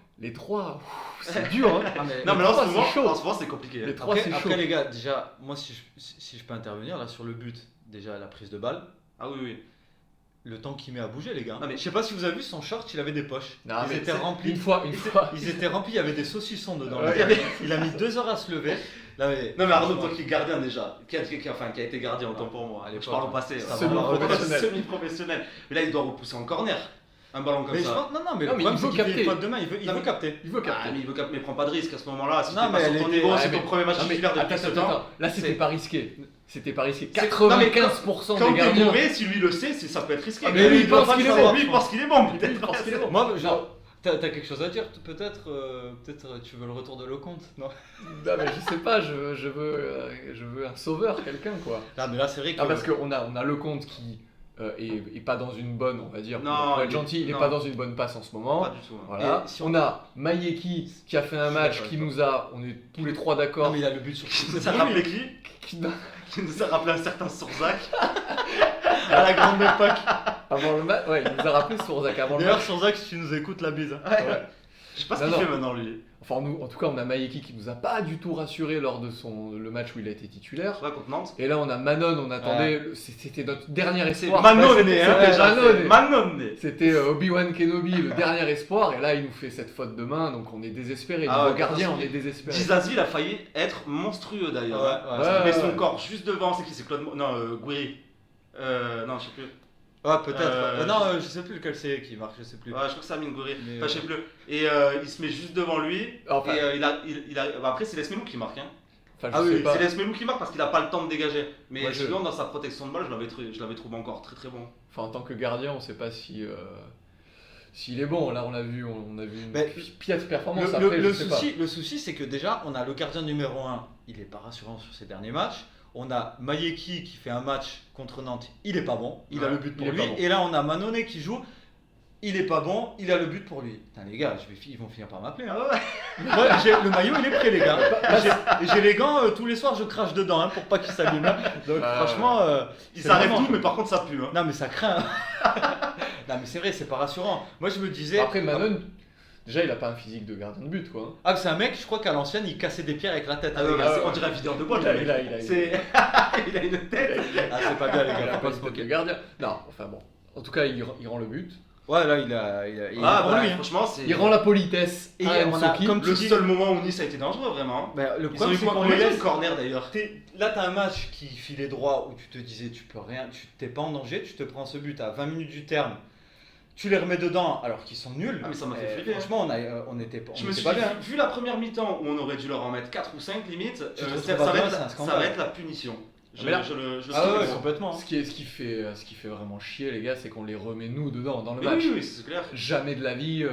c'est dur. Hein. Ah, mais- Non, mais là, trois, en ce moment, c'est chaud. c'est compliqué. hein. Les trois, Après, c'est chaud. après, les gars, déjà, moi si je peux intervenir là sur le but, déjà la prise de balle, Ah oui, oui. le temps qu'il met à bouger les gars. Non, mais- Je sais pas si vous avez vu son short, il avait des poches. Non, Ils mais étaient c'est- remplis. Une fois. Ils étaient remplis, il y avait des saucissons dedans. Ouais. les gars. Il a mis 2 heures à se lever. Là, mais- Non mais Arnaud, toi qui est gardien déjà, qui a été gardien autant pour moi, À je l'époque, parle au passé, ça va, semi-professionnel. semi-professionnel. Semi-professionnel. Mais là il doit repousser en corner, un ballon comme Mais je ça. pense, non, mais Non, le mais problème il c'est veut qu'il fait capter. une faute de main, il veut Non, mais- capter. Il veut Ah, capter. mais il veut capter, mais prends pas de risque à ce moment-là, si Non, t'es pas mais sur elle ton était- niveau, Ouais, c'est mais- ton premier match Non, mais titulaire depuis attends, ce attends, temps. attends. Là c'était C'est- pas risqué. C'était pas risqué. C'est- 95% Quand des t'es gardiens. mauvais, si lui le sait, ça peut être risqué. Ah, mais lui, il doit pense pas qu'il le est savoir. bon. Lui il pense qu'il est bon, Lui, peut-être. il pense qu'il est bon. Moi, genre, t'as quelque chose à dire peut-être tu veux le retour de Lecomte, non? Non, mais je sais pas, je veux un sauveur, quelqu'un quoi. Ah, mais là c'est vrai que. Ah, parce qu'on a Lecomte qui et pas dans une bonne, on va dire, Non, pour être il- gentil, il n'est non. pas dans une bonne passe en ce moment. Pas du tout. Voilà. Et si on a Mayeki qui a fait un Je suis match d'accord qui avec nous a, on est tous les trois Non, d'accord, mais il a le but sur Qui nous a rappelé qui qui- Qui nous a rappelé un certain Sourzac. à la grande époque. avant le match, ouais, il nous a rappelé Sourzak avant le D'ailleurs, match. sur Zach, si tu nous écoutes, la bise. Hein. Ouais. Je sais pas ce Non, qu'il non. fait maintenant lui. Enfin, nous, en tout cas, on a Mayeki qui nous a pas du tout rassuré lors de le match où il a été titulaire. Ouais, contre Nantes. Et là, on a Manon, on attendait, c'était notre dernier C'est espoir. Manon Bah, né, c'était- hein, c'était déjà. Manon, C'est Manon né. C'était Obi-Wan Kenobi, le dernier espoir, et là il nous fait cette faute de main, donc on est désespéré. Ah Niveau ouais, gardien, on catastrophique. est désespéré. Dizazi, il a failli être monstrueux d'ailleurs. hein. ouais, Mais son ouais. corps juste devant, c'est qui? C'est Claude. Non, Gouiri. Non, je sais plus. Ouais, peut-être. Non, je- je sais plus lequel c'est qui marque, je sais plus. Ouais, je crois que c'est Amine Gouiri. Mais, Enfin, je sais plus. Et il se met juste devant lui. Enfin. Et bah, après, c'est Lesmelou qui marque. Hein. Enfin, je Ah sais oui, pas. C'est Lesmelou qui marque parce qu'il a pas le temps de dégager. Mais Ouais, sinon, dans sa protection de balle, je l'avais trouvé encore très très bon. Enfin, en tant que gardien, on sait pas si s'il est bon. Là, on a vu une Mais pièce performance. Le, Après, le je sais pas. le souci, c'est que déjà, on a le gardien numéro 1, il est pas rassurant sur ses derniers matchs. On a Mayeki qui fait un match contre Nantes, il est pas bon, il a Ouais, le but pour il est lui. pas bon. Et là, on a Manone qui joue, il est pas bon, il a le but pour lui. Putain, les gars, ils vont finir par m'appeler. Hein. Ah ouais. Moi, le maillot, il est prêt, les gars. J'ai les gants, tous les soirs, je crache dedans hein, pour pas qu'ils s'allument. hein. Donc, franchement, Il c'est s'arrête vraiment- tout, mais par contre, ça pue. Hein. Non, mais ça craint. Non, mais c'est vrai, c'est pas rassurant. Moi, je me disais. Après, Manon, déjà, il a pas un physique de gardien de but, quoi. Ah, c'est un mec, je crois qu'à l'ancienne, il cassait des pierres avec la tête. Ah hein, ouais, les bah, gars. c'est- on dirait un vidéo de boîte. Il a- le mec. il a- il a- C'est- Il a une tête. Ah, c'est pas bien, les Il gars, a faut pas pas se de moquer. gardien. Non, enfin bon. En tout cas, il rend le but. Ouais, là, il est Ah, pour bah, lui. hein. franchement, c'est Il rend la politesse Et à on a- Nsoki. comme tu le dis- seul moment où Nice a été dangereux, vraiment. Bah, le Ils ont problème, eu c'est quoi qu'on Combien les de laisse. corner d'ailleurs. Là, t'as un match qui filait droit où tu te disais, tu peux rien, tu t'es pas en danger, tu te prends ce but à 20 minutes du terme. Tu les remets dedans alors qu'ils sont nuls. Ah, mais ça m'a fait Et flipper, hein. Franchement, on était Je me suis pas dit, bien. vu la première mi-temps où on aurait dû leur en mettre 4 ou 5 limite, Tu te ça, retrouves à va deux, être, c'est un ça scandale. va être la punition. Je, Mais là- je le Ah ouais, sais. complètement. Ce qui fait vraiment chier, les gars, c'est qu'on les remet nous dedans dans le Mais match. oui, oui, c'est clair. Jamais de la vie.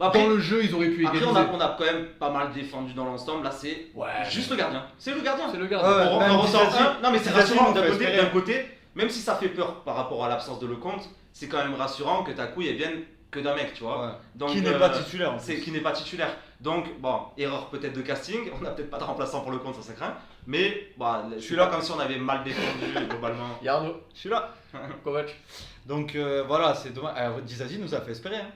Après, Dans le jeu, ils auraient pu après égaliser. on a quand même pas mal défendu dans l'ensemble. Là, c'est Ouais. juste le gardien. C'est le gardien. C'est le gardien. Ouais, On même ressort Dizazi- un. Non, mais c'est Dizazi rassurant nous fait espérer. d'un côté, même si ça fait peur par rapport à l'absence de Lecomte, c'est quand même rassurant que ta couille elle vienne que d'un mec, tu vois. Ouais. Donc, Qui n'est pas titulaire. en C'est plus. qui n'est pas titulaire. Donc, bon, erreur peut-être de casting. On n'a peut-être pas de remplaçant pour le compte, ça craint. Mais, bah, je suis là comme si on avait mal défendu globalement. Yarno, Je suis là. Kovac. Donc voilà, c'est dommage. Alors, Dizazi nous a fait espérer. Hein.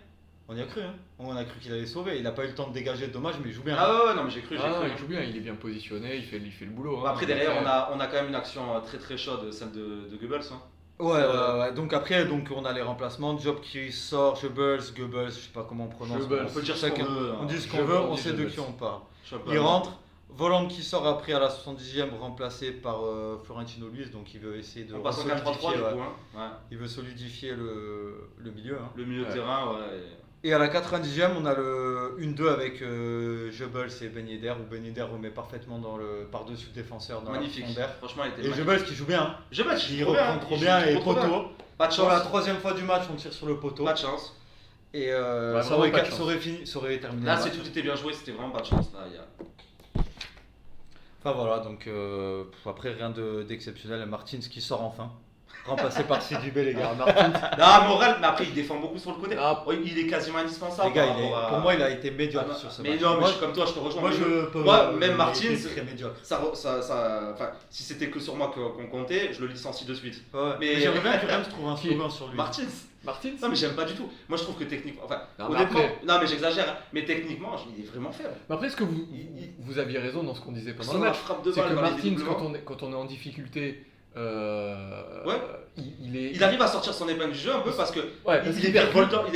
On y a cru. Hein. On a cru qu'il allait sauver. Il a pas eu le temps de dégager, dommage, mais il joue bien. Ah ouais, ouais, non, mais j'ai cru. Ah, hein. il joue bien, il est bien positionné, il fait le boulot. hein. Après, derrière, on a quand même une action très très chaude, celle de Goebbels. Hein. Ouais. Donc après, on a les remplacements. Job qui sort, Goebbels, je sais pas comment on prononce. Goebbels. On peut dire ce Chacun- qu'on veut. hein. On dit ce qu'on Je veut, veux, on on dit sait de Goebbels. qui on parle. Je suis un peu Il allemand. rentre. Voland qui sort après à la 70e, remplacé par Florentino Luis, donc il veut essayer de On passe en 4-3-3 solidifier, du ouais. coup. Hein. Ouais. Il veut solidifier le milieu. Hein. Le milieu de Ouais. terrain, ouais. Et à la 90e, on a le 1-2 avec Goebbels et Ben Yedder, où Ben Yedder remet parfaitement par-dessus le défenseur dans Magnifique. la profondeur. Franchement, il était Et magnifique. Goebbels qui joue bien. Hein. Je match, Il reprend trop bien et poteau. Pas de Sur la chance. 3e fois du match, on tire sur le poteau. Pas de chance. Et Ouais, ça, vraiment aurait, pas de chance. ça aurait terminé. Là, le c'est match. tout était bien joué, c'était vraiment pas de chance. Là, il y a... Enfin voilà, donc après rien d'exceptionnel. Martins qui sort enfin. Remplacé par Sidibé, les gars. Ah, Martin. Non, Morel, mais après, il défend beaucoup sur le côté. Ah, Oh, il est quasiment indispensable. Les gars, par rapport à- pour moi, il a été Ah, médiocre non, sur ce mais match. non, mais moi, je suis comme toi, je te rejoins. moi, Mais je peux. moi, même il a Martins, été très médiocre. enfin, si c'était que sur moi qu'on comptait, je le licencie de suite. Ouais. Mais- Mais j'aimerais bien que Reims trouve un Qui slogan sur lui. Martins Martin. Non, mais j'aime pas du tout. Moi, je trouve que techniquement. Enfin, Non, mais honnêtement. après- Non, mais j'exagère, hein, mais techniquement, il est vraiment faible. Mais après, est-ce que vous aviez raison dans ce qu'on disait pendant Sur le la match? frappe de C'est balle que dans les Martins, dédoublements, quand on est en difficulté, Ouais. il est. il arrive à sortir son épingle du jeu un peu parce que Ouais, parce il qu'il est percute. virevoltant. Il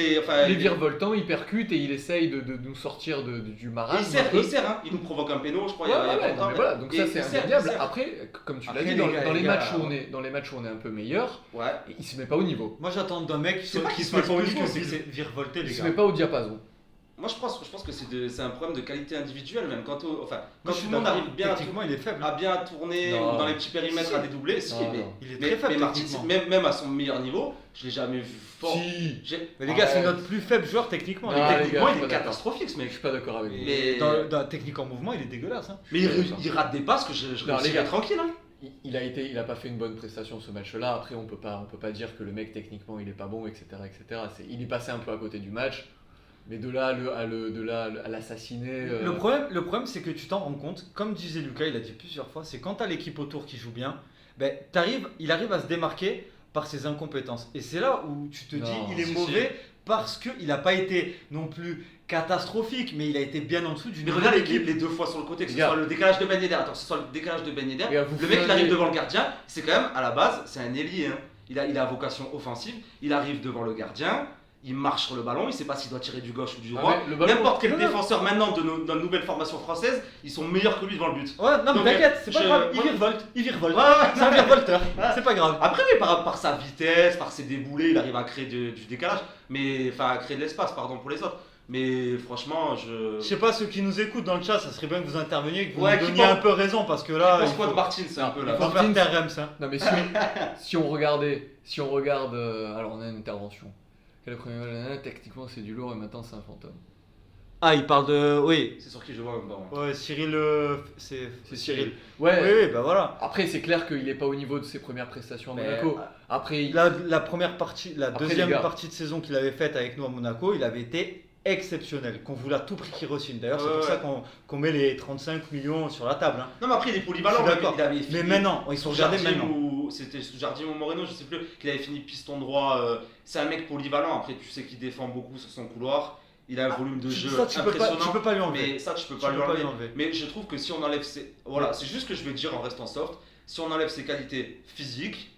est virevoltant, il percute et il essaye de nous sortir du Et marasme. il un sert, peu. il sert, hein. Il nous provoque un péno, je crois, Ouais, il y a ouais, pas non, longtemps. mais voilà, donc Et ça il c'est sert, indéniable. il sert. Après, comme tu l'as Après, dit, dans les les gars, matchs où on est un peu meilleur, Ouais. il se met pas au niveau. Moi, j'attends d'un mec C'est pas qui qu'il se se met fasse pas au plus niveau, que c'est que c'est virevolter, Il les se gars. met pas au diapason. Moi, je pense que c'est un problème de qualité individuelle, même quand, Moi, quand je tout suis le monde d'accord. arrive bien Techniquement, il est faible. à bien tourner Non. ou dans les petits périmètres Si. à dédoubler, si, Non, mais, non. Il est mais, très faible mais Martins, techniquement. même à son meilleur niveau, je l'ai jamais vu fort. Si. J'ai- Mais les gars, c'est Arrête. notre plus faible joueur techniquement. Non, les les gars. gars, Techniquement, je il suis est pas d'accord. catastrophique, ce Je mec. suis pas d'accord avec vous. Mais- Dans la technique en mouvement, il est dégueulasse. Hein. Mais il rate des passes que je Non, les réussirais gars. tranquille. Hein. il a pas fait une bonne prestation ce match-là. Après, on peut pas dire que le mec techniquement il est pas bon, etc., etc. Il est passé un peu à côté du match, mais de là à l'assassiner. Le problème, c'est que tu t'en rends compte, comme disait Lucas, il a dit plusieurs fois, c'est quand tu as l'équipe autour qui joue bien, il arrive à se démarquer par ses incompétences. Et c'est là où tu te dis, Non, il est si, mauvais parce qu'il n'a pas été non plus catastrophique, mais il a été bien en dessous du Mais niveau regarde de l'équipe. les deux fois sur le côté, que ce Regarde. soit le décalage de Ben Yedder, attends, que ce soit le décalage de Ben Yedder, Regarde, vous le mec il flinguez. arrive devant le gardien, c'est quand même à la base, c'est un ailier, hein. Il a vocation offensive, il arrive devant le gardien, il marche sur le ballon, il sait pas s'il doit tirer du gauche ou du Ah, droit. mais le ballon- N'importe quel Non, défenseur maintenant de notre nouvelle formation française, ils sont meilleurs que lui devant le but. Ouais, non, mais Donc, t'inquiète, c'est pas je- grave, moi- il virevolte. Ouais, ouais. C'est un virevolteur, c'est pas grave. Après, oui, par sa vitesse, par ses déboulés, il arrive à créer du décalage, enfin à créer de l'espace, pardon, pour les autres. Mais franchement, Je sais pas, ceux qui nous écoutent dans le chat, ça serait bien que vous interveniez, que vous Ouais, nous qui donniez pense- un peu raison, parce que là, je pense il quoi faut, de Martin, c'est un peu là. il faut faire taire Rems, hein. Non mais si on regarde, alors on a une intervention. Quel premier match, techniquement c'est du lourd et maintenant c'est un fantôme. Ah, il parle de... Oui. C'est sur qui je vois même pas. Moi. Ouais, Cyril... C'est Cyril. Ouais. Oui, oui, bah voilà. Après c'est clair qu'il est pas au niveau de ses premières prestations à Mais, Monaco. Après La première partie, la Après, deuxième les gars. partie de saison qu'il avait faite avec nous à Monaco, il avait été exceptionnel, qu'on voulait à tout prix qu'il re-signe. D'ailleurs, c'est Ouais, pour ouais. ça qu'on met les 35 millions sur la table. Hein. Non, mais après, il est polyvalent. Je suis d'accord. Il avait fini Mais maintenant, ils sont sous regardés Jardim maintenant. ou c'était sous Jardim ou Moreno, je sais plus, qu'il avait fini piston droit. C'est un mec polyvalent. Après, tu sais qu'il défend beaucoup sur son couloir. Il a un volume de jeu Ça, tu peux impressionnant. pas lui enlever. Mais ça, tu peux Tu pas peux lui pas enlever. lui enlever. Mais je trouve que si on enlève ses. Voilà, c'est juste ce que je vais dire en restant soft. Si on enlève ses qualités physiques,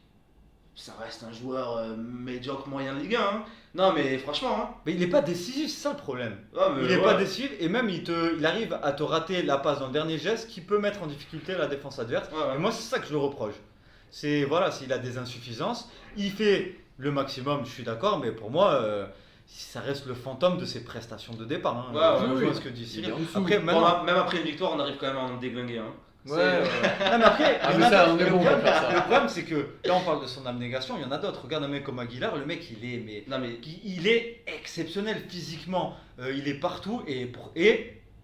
ça reste un joueur médiocre moyen de Ligue 1. Hein. Non, mais franchement. Hein. Mais il est pas décisif, c'est ça le problème. Ah, mais Il est ouais. pas décisif et même il arrive à te rater la passe dans le dernier geste qui peut mettre en difficulté la défense adverse. Ouais, ouais. Et moi, c'est ça que je le reproche. C'est voilà, s'il a des insuffisances, il fait le maximum, je suis d'accord, mais pour moi, ça reste le fantôme de ses prestations de départ. Hein. Ouais, Je ouais, rejoins oui. ce que dit Il Cyril. est en dessous. Après, Bon, maintenant, même après une victoire, on arrive quand même à en déglinguer. Hein. Ouais, C'est- non, mais après, Ah, il y mais en a ça, d'autres. on est Le bon pour problème, faire ça. le problème, c'est que là, on parle de son abnégation, il y en a d'autres. Regarde un mec comme Aguilar, le mec, Non, mais il est exceptionnel physiquement. Il est partout et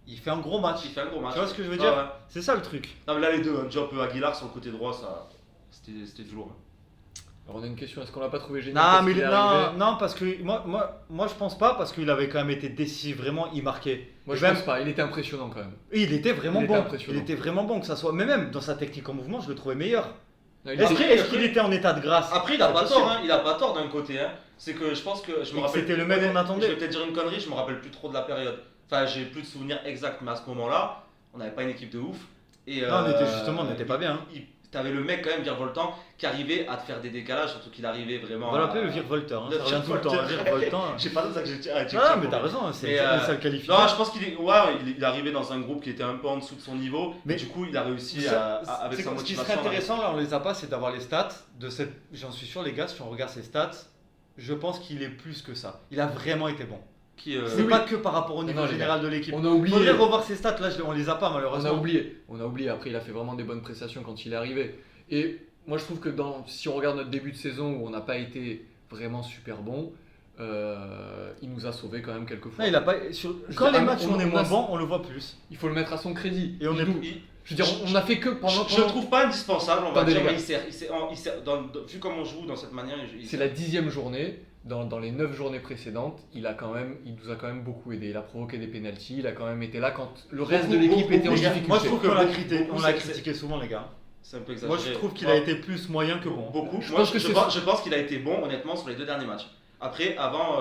il fait un gros match. il fait un gros match. Tu vois ce que je veux Ouais, dire ouais. C'est ça le truc. Non, mais là, les deux, hein, Diop Aguilar sur le côté droit, ça. C'était du lourd. Alors on a une question, est-ce qu'on l'a pas trouvé génial Non, parce mais qu'il est arrivé non, parce que moi, je pense pas, parce qu'il avait quand même été décisif, vraiment, il marquait. Moi Et je même- pense pas, il était impressionnant quand même. Il était vraiment Il était bon. impressionnant. Il était vraiment bon que ça soit. Mais même dans sa technique en mouvement, je le trouvais meilleur. Non, il Est-ce était- qu'il est-ce qu'il était en état de grâce Après, il a C'est pas possible. tort, hein. Il a pas tort d'un côté. Hein. C'est que je pense que. Je me Et que rappelle. c'était le mec qu'on attendait. Je vais peut-être dire une connerie, je me rappelle plus trop de la période. Enfin, j'ai plus de souvenirs exacts, mais à ce moment-là, on n'avait pas une équipe de ouf. Et, Non, on n'était pas bien. Hein. T'avais le mec quand même virevoltant qui arrivait à te faire des décalages, surtout qu'il arrivait vraiment. On va l'appeler le virevolteur. Hein. Le Ça revient tout le temps. Hein, virevoltant. J'ai pas ça que j'ai. Ah, mais t'as raison, c'est Mais, ça le qualifie. Non, je pense qu'il est, ouais, il est arrivé dans un groupe qui était un peu en dessous de son niveau. Mais Mais du coup, il a réussi avec sa Ce qui motivation. serait intéressant, là, on les a pas, c'est d'avoir les stats de cette. J'en suis sûr, les gars, si on regarde ses stats, je pense qu'il est plus que ça. Il a vraiment été bon. Qui, C'est Oui, pas oui. que par rapport au niveau Non, les général de l'équipe. On a oublié. Faudrait revoir ses stats, là, on les a pas On malheureusement. a oublié. Après, il a fait vraiment des bonnes prestations quand il est arrivé. Et moi, je trouve que si on regarde notre début de saison où on n'a pas été vraiment super bon, il nous a sauvé quand même quelques fois. Non, il a pas. Quand les matchs où on est moins a- bon, on le voit plus. Il faut le mettre à son crédit. Et on est- Je veux dire, on a fait que pendant. Je le trouve pas indispensable, on va Attendez, dire, les mais gars. vu comme on joue dans cette manière, C'est la 10e journée. Dans les 9 journées précédentes, il nous a quand même beaucoup aidé. Il a provoqué des pénaltys. Il a quand même été là quand le reste de l'équipe était en Les gars, difficulté. moi, je trouve que qu'on l'a beaucoup, on l'a c'est- critiqué souvent, les gars. C'est un peu exagéré. Moi, je trouve qu'il a été plus moyen que bon. Beaucoup. Je Moi, pense que je c'est- pense, je pense qu'il a été bon, honnêtement, sur les 2 derniers matchs. Après, avant,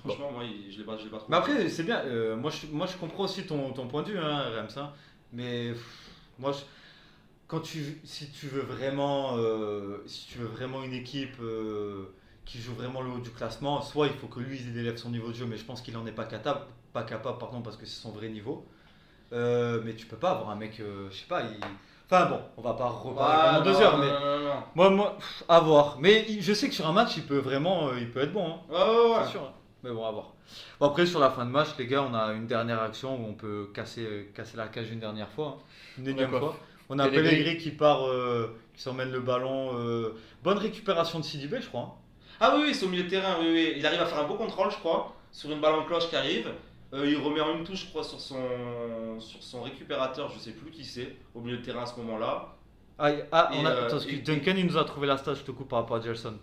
franchement, moi, je l'ai pas trouvé. Mais après, c'est bien. Moi, je comprends aussi ton point de vue, hein, Rems. Mais moi, si tu veux vraiment une équipe qui joue vraiment le haut du classement, soit il faut que lui il élève son niveau de jeu, mais je pense qu'il en est pas capable, pardon, parce que c'est son vrai niveau. Mais tu peux pas avoir un mec, je sais pas. Enfin bon, on va pas reparler pendant 2 heures, mais moi, à voir. Mais je sais que sur un match, il peut être bon. Hein. Ouais. C'est sûr, hein. Mais bon, à voir. Bon, après, sur la fin de match, les gars, on a une dernière action où on peut casser la cage une dernière fois, hein. Une énième quoi fois. On a Pellegrini. Pellegrini qui part, qui s'emmène le ballon. Bonne récupération de Sidibé, je crois. Hein. Ah oui, c'est au milieu de terrain, oui. Il arrive à faire un beau contrôle, je crois, sur une balle en cloche qui arrive. Il remet en une touche, je crois, sur son récupérateur, je sais plus qui c'est, au milieu de terrain à ce moment-là. Attends, Duncan, il nous a trouvé la stat, je te coupe par rapport à Gelson.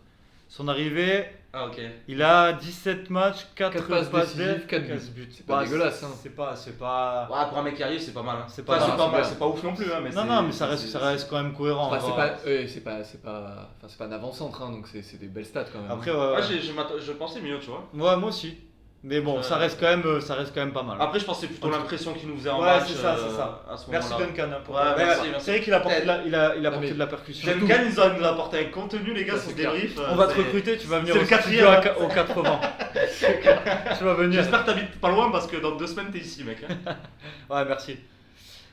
Son arrivée, Ah, ok. il a 17 matchs, 4 4 passes passes décisives, 4 buts. C'est pas dégueulasse. Hein. C'est pas. Ouais, pour un mec qui arrive, c'est pas mal. Hein. C'est Enfin, pas c'est mal, pas c'est mal, bien. c'est pas ouf non plus. Hein, mais Non, mais ça reste quand même cohérent. Enfin, hein. c'est pas un avant-centre, hein, donc c'est des belles stats quand même. Après, Ouais, je pensais mieux, tu vois. ouais, moi aussi. Mais bon, ça reste quand même pas mal. Après, je pensais plutôt En tout- l'impression qu'il nous faisait en Ouais, match. c'est ça. À ce Merci moment-là. Duncan. Hein, pour... Ouais, merci. C'est vrai qu'il a apporté, il a Non, apporté mais- de la percussion. Duncan, il nous a apporté un contenu, les gars, Ça, sur c'est ce clair. débrief. On va te recruter, tu vas venir c'est au le studio quatrième. au 80. Tu vas venir. J'espère que t'habites pas loin parce que dans 2 semaines, t'es ici, mec. hein. Ouais, merci.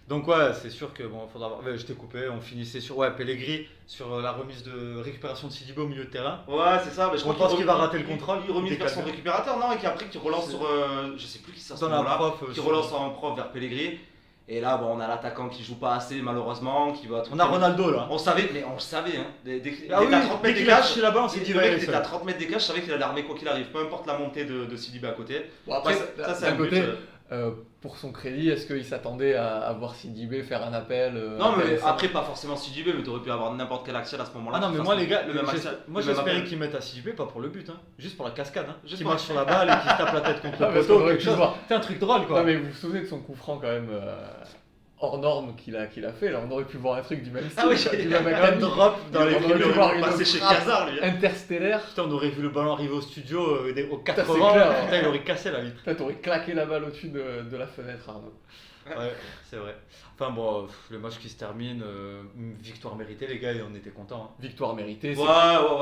Donc ouais, c'est sûr que bon, faudra voir. Je t'ai coupé, on finissait sur Pellegrini sur la remise de récupération de Sidibé au milieu de terrain. Ouais, c'est ça. Mais je On crois pense qu'il va rater le contrôle. Il remise Il vers son décale. récupérateur, non, et qui après qui relance C'est- sur. Je sais plus qui c'est à ce Dans la moment-là. prof. Qui relance en prof vers Pellegrini. Et là, bon, on a l'attaquant qui joue pas assez, malheureusement. Qui va On a Ronaldo là. On savait, mais on le savait, hein. Dès qu'il Ah oui, était à 30 dès mètres des qu'il a cages. touché la balle, on s'est dit Le va y mec aller était à seul. 30 mètres des cages, je savais qu'il allait armer quoi qu'il arrive, peu importe la montée de Sidibé à côté. Bon, après, ça c'est d'un un but. côté, pour son crédit, est-ce qu'il s'attendait à voir Sidibé faire un appel Non, mais intéressant après, pas forcément Sidibé, mais t'aurais pu avoir n'importe quel axial à ce moment-là. Ah non, mais Enfin, moi les gars, le même axial, moi le même j'espérais appel. qu'ils mettent à Sidibé, pas pour le but, hein. Juste pour la cascade. Hein. Juste Qui pour- marche sur la balle et qui se tape la tête contre Ah, le parce poteau. qu'on aurait quelque pu chose. voir. C'est un truc drôle quoi. Non, mais vous vous souvenez de son coup franc quand même hors norme qu'il a fait là, on aurait pu voir un truc du même style, Ah oui, quoi, du il même Un acabit. drop dans les On aurait pu vidéos. voir une passé chez frappe Casar, lui. interstellaire. Putain, on aurait vu le ballon arriver au studio au c'est 80. clair. Putain, il aurait cassé la vitre. Putain, t'aurais claqué la balle au-dessus de la fenêtre, Arnaud. Ouais, c'est vrai. Enfin bon, le match qui se termine, une victoire méritée, les gars, et on était contents. Victoire méritée. Ouais, ouais,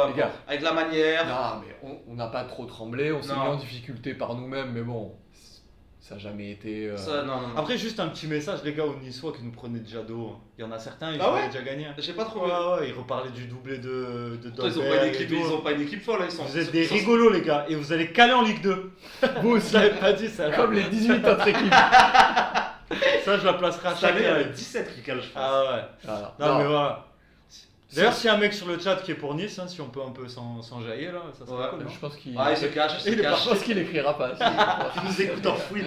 Les ouais. gars. Avec la manière. Non, mais on n'a pas trop tremblé, on s'est Non. mis en difficulté par nous-mêmes, mais bon, ça n'a jamais été. Ça, non, non, non. Après, juste un petit message, les gars, aux Niçois qui nous prenaient déjà d'eau. Hein. Il y en a certains, ils Ah ouais avaient déjà gagné. J'ai pas trop. Ouais, ils reparlaient du doublé de Pourtant, ils ont Dolberg pas une et équipe, tout. ils ont pas une équipe folle, hein, ils sont. Vous êtes des ils sont- rigolos, les gars, et vous allez caler en Ligue 2. Vous Je aussi, l'avais pas dit, ça. comme les 18 autres équipes. Ça, je la placerai à Cette année, il y en a chaque. 17 qui calent, je pense. Ah ouais. Voilà. Non, Non, mais voilà. D'ailleurs, s'il y a un mec sur le chat qui est pour Nice, hein, si on peut un peu s'en jaillir là, ça serait Ouais, cool. Non je pense qu'il. Ah, il se cache, il se Je cache. pense qu'il écrira pas. Il nous écoute en fouine.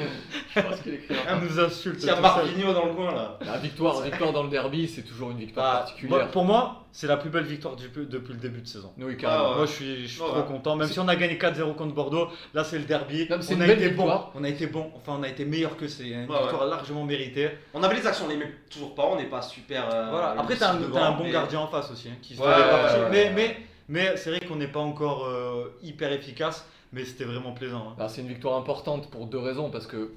Je pense qu'il écrira On pas. nous insulte. Il y a tout Marquinhos dans le coin là. La victoire dans le derby, c'est toujours une victoire Ah, particulière. pour moi, c'est la plus belle victoire depuis le début de saison. Oui, carrément. Ah, Moi, je suis Ouais, trop ouais. content. Même si on a gagné 4-0 contre Bordeaux, là, c'est le derby. Non, mais c'est On une a belle été victoire. bon. On a été bon. Enfin, on a été meilleur que c'est. Une Ouais, victoire largement méritée. On avait les actions, on les met toujours pas, on n'est pas super. Voilà. Après, t'as un devant, bon mais- gardien en face aussi, hein, qui se Ouais, fait ouais, partir. ouais, Mais c'est vrai qu'on n'est pas encore hyper efficace. Mais c'était vraiment plaisant. Hein. Alors, c'est une victoire importante pour deux raisons. Parce que,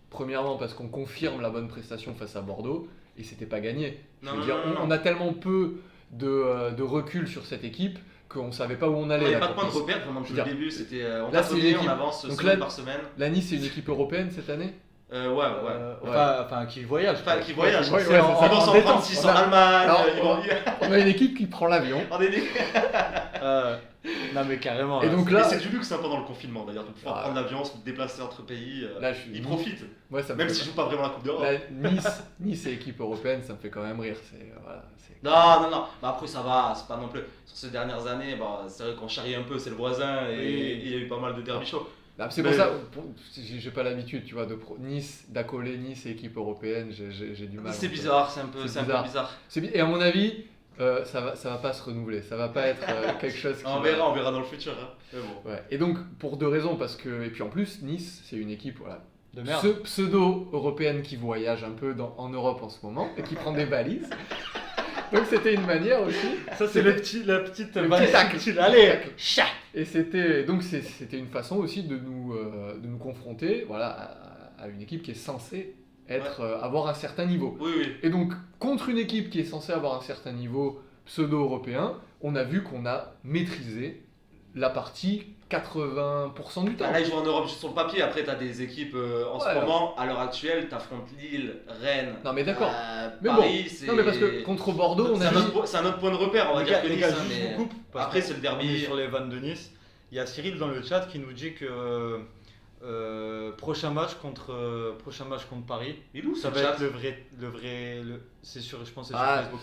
premièrement, parce qu'on confirme la bonne prestation face à Bordeaux. Et c'était pas gagné. Je Non, veux non, dire, non, non. on a tellement peu de recul sur cette équipe qu'on savait pas où on On allait. n'avait là, pas de quand point de on- repère vraiment Je depuis veux le dire, début, c'était on là, c'est tâtonnait, une on équipe. avance Donc semaine là- par semaine. La Nice, c'est une équipe européenne cette année. Ouais, ouais. Ouais. Enfin, qui voyage. Enfin, qui voyage. Ouais, C'est ouais, en- c'est Ils ça. vont En s'en détente. prendre 6 On en a- Allemagne. Alors, Ils vont. On a une équipe qui prend l'avion. On est des- Non, mais carrément. Et là, donc Et là, c'est du luxe hein, pendant le confinement d'ailleurs, de pouvoir Ah. prendre l'avion, se déplacer entre pays. là, je suis. Ils profitent, Ouais, ça me même fait- s'ils jouent pas vraiment la Coupe d'Europe. Là, Nice et équipe européenne, ça me fait quand même rire. C'est. Non, non, non. Bah après, ça va, c'est pas non plus. Sur ces dernières années, bah, c'est vrai qu'on charrie un peu, c'est le voisin et Oui. il y a eu pas mal de derby chauds. Ah, c'est Mais- pour ça, j'ai pas l'habitude, tu vois, d'accoler Nice et équipe européenne, j'ai du mal. C'est en fait. bizarre, c'est un peu bizarre. bizarre. Et à mon avis, ça va pas se renouveler, ça va pas être quelque chose qui. On verra dans le futur. Hein. Mais bon. Ouais. Et donc, pour deux raisons, parce que. Et puis en plus, Nice, c'est une équipe, voilà. De merde. Pseudo-européenne qui voyage un peu en Europe en ce moment et qui prend des valises. Donc c'était une manière aussi. Ça, c'est la petite le petit tacle. subtile. Allez, Tacle. chat. Et c'était une façon aussi de nous confronter, voilà, à une équipe qui est censée avoir un certain niveau. Oui, oui. Et donc contre une équipe qui est censée avoir un certain niveau pseudo-européen, on a vu qu'on a maîtrisé la partie 80% du temps. Là, ils jouent en Europe juste sur le papier. Après, t'as des équipes en ce Ouais. moment, à l'heure actuelle, t'affrontes Lille, Rennes. Non mais d'accord. Mais Paris, c'est. Non mais parce que contre Bordeaux, on c'est a un, vu. c'est un autre point de repère, on va Les dire gars, que les Nice. gars, hein, juste mais- je vous coupe. parce Après, que c'est le on derby. est sur les vannes de Nice. Il y a Cyril dans le chat qui nous dit que prochain match contre Paris. Il est où Ça ce va chat être c'est sûr, je pense que c'est Ah. sur Facebook.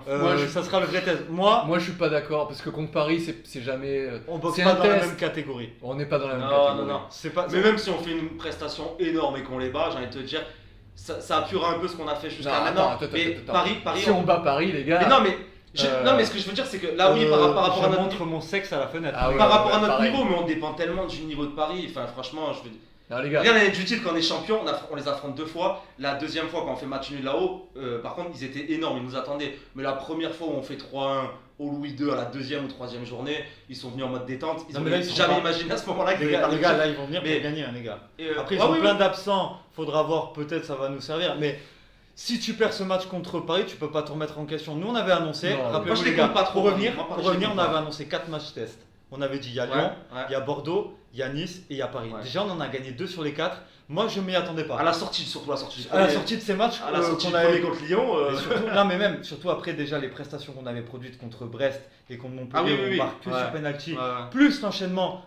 Ah. Moi, Ça sera le vrai test. Moi, Moi je suis pas d'accord parce que contre Paris c'est jamais. on boxe c'est pas un dans la test. même catégorie. On n'est pas dans la même Non, catégorie. non, non. C'est pas. Mais même si on fait une prestation énorme et qu'on les bat, j'ai envie de te dire, ça appuiera un peu ce qu'on a fait jusqu'à Non, maintenant. attends, Mais attends. Paris, Si on bat Paris, les gars. Mais non, mais non, mais ce que je veux dire, c'est que là, oui, par rapport à je notre montre mon sexe à la fenêtre. Ah oui, par rapport à notre pareil. niveau, mais on dépend tellement du niveau de Paris. Enfin, franchement, je veux dire. Non, les gars. Regarde l'année du titre, quand on est champion, on les affronte 2 fois. La deuxième fois, quand on fait match nul là-haut, par contre, ils étaient énormes, ils nous attendaient. Mais la première fois où on fait 3-1 au Louis II à la deuxième ou troisième journée, ils sont venus en mode détente. Ils Non, ont mais là, ils sont jamais pas- imaginé à ce moment-là qu'ils Les allaient gars, faire là ils vont venir Mais- pour gagner, hein, les gars. Après, ils ouais, ont oui, plein oui. d'absents. Faudra voir, peut-être ça va nous servir. Mais si tu perds ce match contre Paris, tu peux pas te remettre en question. Nous, on avait annoncé, Non, moi, rappelez-vous je les les gars, compte pas trop, pour revenir, moi, pour je les revenir, compte on pas. avait annoncé 4 matchs test. On avait dit il y a Ouais, Lyon, ouais. il y a Bordeaux, il y a Nice et il y a Paris. Ouais. Déjà, on en a gagné 2 sur les 4. Moi, je m'y attendais pas. À la sortie, surtout la sortie du À la premier. sortie de ces matchs, À la sortie qu'on du avait premier contre Lyon. Mais surtout, non mais même, surtout après déjà les prestations qu'on avait produites contre Brest et contre Montpellier, Ah oui, oui, où oui. on marque que Ouais. sur penalty, Ouais. plus l'enchaînement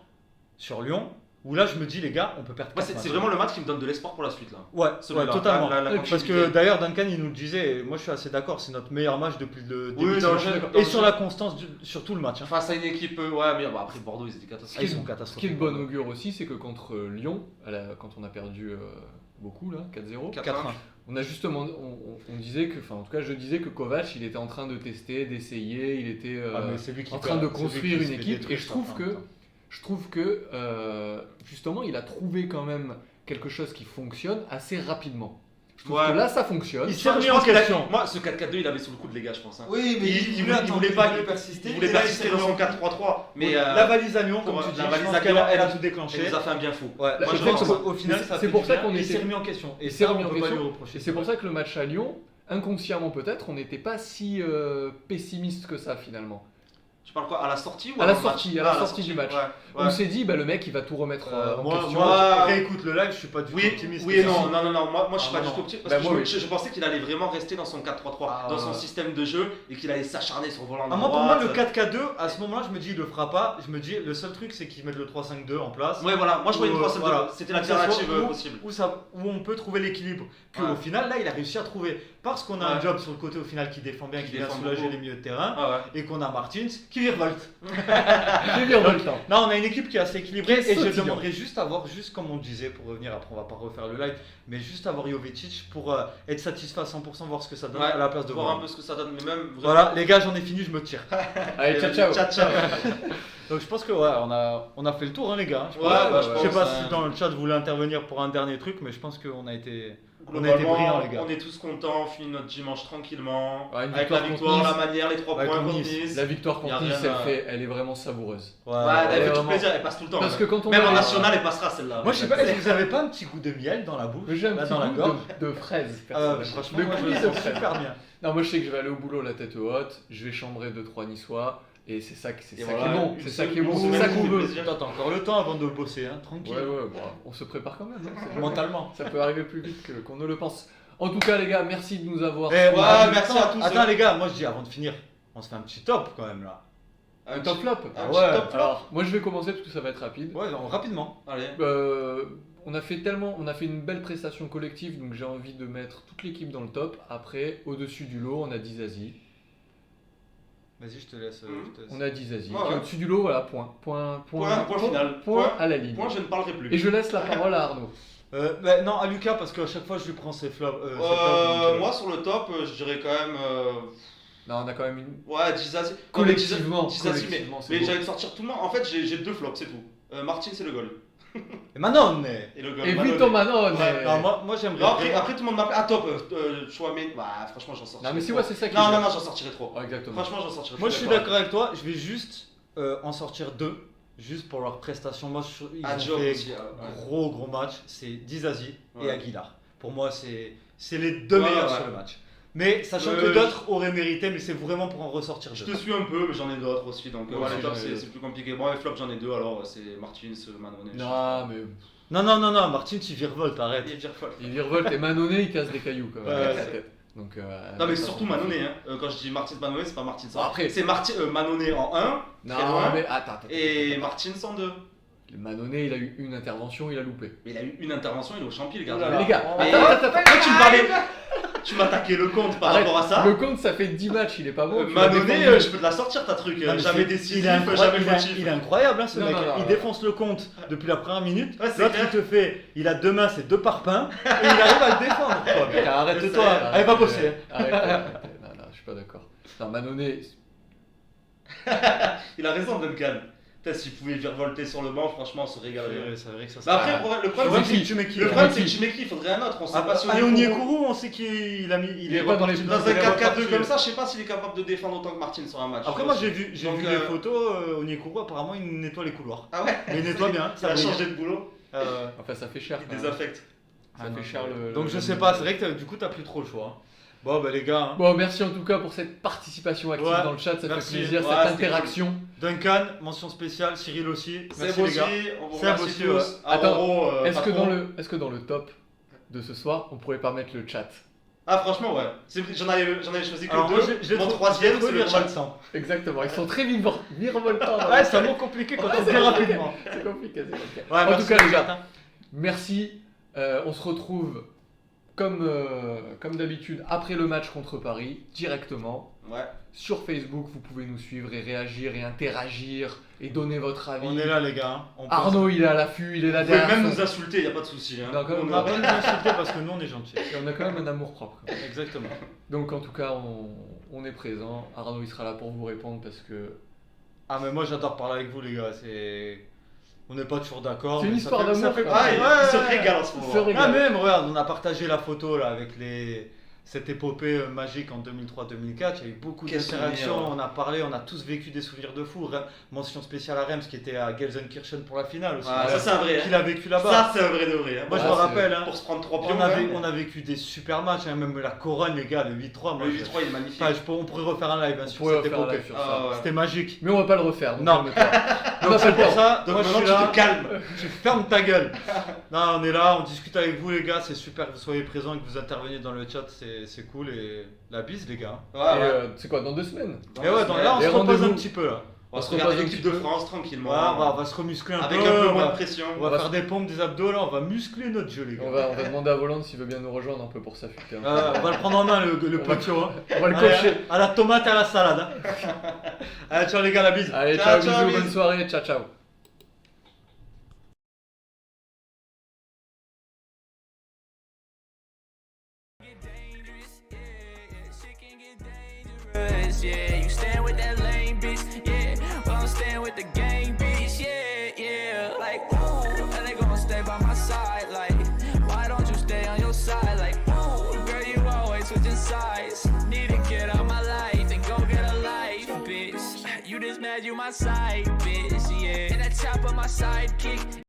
sur Lyon, où là je me dis les gars, on peut perdre Moi, 4 c'est matchs. vraiment le match qui me donne de l'espoir pour la suite là. Ouais, Celui-là, totalement. la Parce continuité. que d'ailleurs Duncan il nous le disait, et moi je suis assez d'accord, c'est notre meilleur match depuis le début Oui, de dans le saison. jeu, dans Et le sur jeu. la constance sur tout le match. Hein. Face à une équipe, ouais, mais bah, après Bordeaux, ils étaient Ah, ils catastrophiques. sont Ce qui est catastrophiques. de bon augure aussi, c'est que contre Lyon, quand on a perdu beaucoup là, 4-0, 4-1. on a justement, on disait que, enfin en tout cas je disais que Kovac il était en train de tester, d'essayer, il était Ah, mais c'est lui qui en train de perd, c'est lui construire qui une se fait équipe détruire et je sur trouve la fin, que, putain. justement il a trouvé quand même quelque chose qui fonctionne assez rapidement. Je trouve Ouais. que là ça fonctionne. Il Je s'est remis en pense qu'il a- question. Moi, ce 4-4-2, il avait sous le coude, les gars, je pense. Hein. Oui, mais Il voulait pas persister. Il voulait persister dans son 4-3-3. Mais La valise à Lyon, comme ouais, tu dis, la je valise pense à qu'elle Lyon, a tout déclenché. il nous a fait un bien fou. Ouais, Là, moi je exactement. pense qu'au final, ça C'est fait pour du ça bien, qu'on il était- s'est remis en question. Et il s'est ça, remis on en peut pas lui question. reprocher. Et c'est pour ça que le match à Lyon, inconsciemment peut-être, on n'était pas si pessimiste que ça finalement. Tu parles quoi? À la sortie ou À la avant le sortie, match? à la Ah, sortie du match. Ouais. On s'est dit, bah, le mec il va tout remettre en Moi, question. réécoute le live, je suis pas du tout Oui, optimiste. oui et non, non, moi je suis Ah, pas du non. tout optimiste Bah, parce que moi, je pensais qu'il allait vraiment rester dans son 4-3-3, Ah, dans son ouais. système de jeu et qu'il allait s'acharner sur le volant de Ah, moi, pour moi, droite. le 4K2, à ce moment-là, je me dis, il le fera pas. Je me dis, le seul truc, c'est qu'ils mettent le 3-5-2 en place. Ouais, voilà, moi je voyais une Où, 3 voilà. c'était Que ça soit l'alternative où- possible. Où on peut trouver l'équilibre. Que Ouais. au final, là, il a réussi à trouver. Parce qu'on a un Ouais. job sur le côté au final qui défend bien, Qui qui vient défend soulager beaucoup. les milieux de terrain. Ah ouais. Et qu'on a Martins qui virevolte. J'ai bien le temps. Non, on a une équipe qui est assez équilibrée. Qui est Et je sautillant. demanderais juste avoir, juste comme on le disait, pour revenir, après on va pas refaire le live, mais juste avoir Jovetic pour être satisfait à 100%, voir ce que ça donne Ouais, à la place de voir un Varane. peu ce que ça donne, mais même vraiment- Voilà, les gars, j'en ai fini, je me tire. Allez, ciao ciao. Ciao, ciao. Donc je pense que ouais, on a fait le tour, hein, les gars. Je Ouais, pense. bah, je je sais pense, pas hein. si dans le chat vous voulez intervenir pour un dernier truc, mais je pense qu'on a été. Globalement, brillants, les gars. on est tous contents, on finit notre dimanche tranquillement, Ouais, une avec la victoire victoire, contre la manière, les 3 Ouais, points contre contre Nice. Nice. La victoire Y a contre Nice, rien à- elle est vraiment savoureuse. Ouais, Ouais, ouais. elle fait tout vraiment. plaisir, elle passe tout le temps. Parce hein. que quand on Même en a- national, elle passera celle-là. Moi je sais pas, est-ce que vous avez pas un petit goût de miel dans la bouche J'ai un là, petit dans la goût gorge de fraise. Ah, personnellement. franchement, Le moi, je coulis le de sens fraise. super bien. Non, moi je sais que je vais aller au boulot la tête haute, je vais chambrer 2-3 niçois, et c'est ça, Et qui voilà, est bon, une c'est ça seule- qui est bon, une c'est semaine ça qui qu'on fait veut. plaisir. Attends, t'as encore le temps avant de bosser, hein, tranquille. Ouais, bon, on se prépare quand même, hein, c'est- Mentalement. ça peut arriver plus vite qu'on ne le pense. En tout cas les gars, merci de nous avoir Eh, suivis. ouais, attends, merci à tous, Attends les gars, moi je dis avant de finir, on se fait un petit top quand même là. Un Top flop. Un Ah petit ouais. top flop. Alors, moi je vais commencer parce que ça va être rapide. Ouais, non, rapidement. Allez. On a fait une belle prestation collective, donc j'ai envie de mettre toute l'équipe dans le top. Après, au-dessus du lot, on a Dizazi. Vas-y, je te laisse. On a Dizazi. Ouais, Puis ouais. au-dessus du lot, voilà, point final. Point à la ligne. Moi, je ne parlerai plus. Et je laisse la parole à Arnaud. Non, à Lucas, parce qu'à chaque fois je lui prends ses flops. ses tops, donc, Moi, sur le top, je dirais quand même. Non, on a quand même une. Ouais, Dizazi. Collectivement, Dizazi, collectivement, c'est mais beau. j'allais te sortir tout le monde. En fait, j'ai 2 flops, c'est tout. Martin, c'est le goal. Et Manon Et le goal. Et Manolé. Vito Manon. Ouais, Non, moi j'aimerais. Non, après, vraiment- après, tout le monde m'appelle. Ah, top. Chouameni. Bah, franchement, j'en sortirai. Non, mais c'est trop. ouais, c'est ça qui Non, est non, bien. non, j'en sortirai trop. Ouais, exactement. Franchement, j'en sortirai trop. Moi je suis d'accord avec toi, je vais juste en sortir 2, juste pour leur prestation. Moi ils Ah, ont Diop fait aussi, ouais. gros match, c'est Dizazi et Ouais. Aguilar. Pour moi c'est les deux Ouais, meilleurs ouais. sur le match. Mais sachant Ouais, que ouais. d'autres auraient mérité, mais c'est vraiment pour en ressortir Je 2. te suis un peu, mais j'en ai d'autres aussi. Donc, Moi ouais, aussi, les tops, j'en ai deux. c'est plus compliqué. Bon, les flops, j'en ai 2. Alors, c'est Martins, Manonnet. Non, mais Non, Martin tu virevoltes, arrête. Il vire folle. il virevolte et Manonnet, il casse des cailloux quand même. Ouais, avec sa c'est- tête. Donc, Non, mais surtout Manonnet. Hein. Quand je dis Martins Manonnet, c'est pas Martins. Bon, après- c'est Manonnet en 1 Non, très loin, mais attends. et Martins en 2. Le Manonnet, il a eu une intervention, il a loupé. Mais il a eu une intervention, il est au champi, le Oh là gardien. là. Mais les gars, Mais- attends. Toi, tu me parlais. Tu m'as attaqué le compte par Arrête, rapport à ça. Le compte, ça fait 10 matchs, il est pas bon. tu l'as Manonnet, défendu. je peux te la sortir ta truc. Non, mais Jamais c'est- décisif, il est incroyable, jamais il est- fautif. il est incroyable, hein, ce Non, mec. non, non, il non. défonce le compte depuis la première minute. Ouais, c'est L'autre, clair. il te fait, il a 2 mains, c'est 2 parpaings, et il arrive à le défendre. Quoi. Mec, arrête-toi, Arrête, allez, va bosser. Arrête. Non, je suis pas d'accord. Non, Manonnet, Il a raison, Duncan. Peut-être s'il pouvait virevolter sur le banc, franchement, on se C'est régalerait. vrai, c'est vrai que ça Bah après, le problème, Ouais, c'est mais que tu mets qui le problème, c'est que tu mets qui, il faudrait un autre. On sait pas si Allez, Onyekuru- Onyekuru, on sait qu'il a mis. Il est pas dans les reparti- Dans un il est 4-4-2 reparti. comme ça, je sais pas s'il est capable de défendre autant que Martin sur un match. Après, moi j'ai vu Donc, des photos, Onyekuru, apparemment il nettoie les couloirs. Ah ouais. Mais il nettoie bien, Ça a brille. changé de boulot. enfin, ça fait cher. Il quand même. désaffecte. Ça fait cher le. Donc je sais pas, c'est vrai que du coup t'as plus trop le choix. Bon bah les gars, hein. Bon, merci en tout cas pour cette participation active Ouais, dans le chat, ça merci. fait plaisir, Ouais, cette c'était interaction. Duncan, mention spéciale, Cyril aussi. Merci C'est les gars. aussi, on vous Seb remercie aussi, tous. ouais. Attends, Aurore, Est-ce que, patron. dans le top de ce soir, on pourrait pas mettre le chat? Ah franchement ouais, j'en avais choisi que Alors moi deux. j'ai Mon trouvé troisième c'est le chat. virevoltant. Exactement, ils sont très virevoltants. Ouais, c'est un mot compliqué quand on se dit rapidement. C'est compliqué, c'est compliqué. Ouais, En merci, tout cas, les gars, gars. merci. On se retrouve comme d'habitude après le match contre Paris, directement. Ouais. Sur Facebook, vous pouvez nous suivre et réagir et interagir et donner votre avis. On est là les gars. Hein. On pense- Arnaud, il est à l'affût, il est là Vous pouvez derrière. même nous insulter, y a pas de souci. Hein. D'accord, On va pas nous insulter parce que nous on est gentils. Et on a quand même un amour propre. Exactement. Donc en tout cas, on est présent. Arnaud, il sera là pour vous répondre parce que Ah mais moi j'adore parler avec vous les gars, on n'est pas toujours d'accord. C'est une mais ça histoire fait- ça d'amour, fait quoi. Ah, partie. il se Ouais. régale en ce Il moment. se régale. Ah même regarde, on a partagé la photo là avec cette épopée magique en 2003-2004, il y a eu beaucoup Quel d'interactions, souvenir, on a parlé, on a tous vécu des souvenirs de fou. Mention spéciale à Reims qui était à Gelsenkirchen pour la finale aussi. Ouais, ça c'est un vrai. Qu'il a vécu là-bas. Ça c'est un vrai de vrai. hein. Moi je Ouais, me c'est- rappelle, hein, Pour se prendre 3 pions. on a vécu des super matchs, hein, même la Corogne les gars, le 8-3. Moi, Le 8-3 il est magnifique. on pourrait refaire un live hein, On sur pourrait cette refaire un épopée. live sur Ah, ça. ouais. C'était magique. Mais on va pas le refaire. donc Non. calme-toi. On Donc n'a pas c'est le pour temps. ça, Donc moi je maintenant suis tu là. te calmes. Tu fermes ta gueule. Non, on est là, on discute avec vous les gars, c'est super que vous soyez présents et que vous interveniez dans le chat, c'est cool et la bise les gars. Ouais, Et, ouais. c'est quoi, dans 2 semaines? Et ouais, là on Et se repose rendez-vous. un petit peu là. On se repose regarde un l'équipe petit de peu. France tranquillement. Voilà, on va se remuscler un Avec peu. un peu on moins va- de pression. On va faire des pompes, des abdos là, on va muscler notre jeu les gars. On va demander à Voland s'il veut bien nous rejoindre un peu pour s'affûter. un peu. On va le prendre en main le On va- poteau. Hein. On va le Allez, coacher. à la tomate et à la salade. Hein. Allez, ciao les gars, la bise. Allez, Ciao, ciao, ciao, bisous, bisous. bonne soirée, ciao, ciao. Yeah, you stand with that lame bitch, yeah. Well, I'm staying with the gang bitch, yeah, yeah. Like, ooh, and they gonna stay by my side, like, why don't you stay on your side? Like, ooh, girl, you always switching sides. Need to get out my life and go get a life, bitch. You just mad you my side, bitch, yeah. And that chopper my sidekick.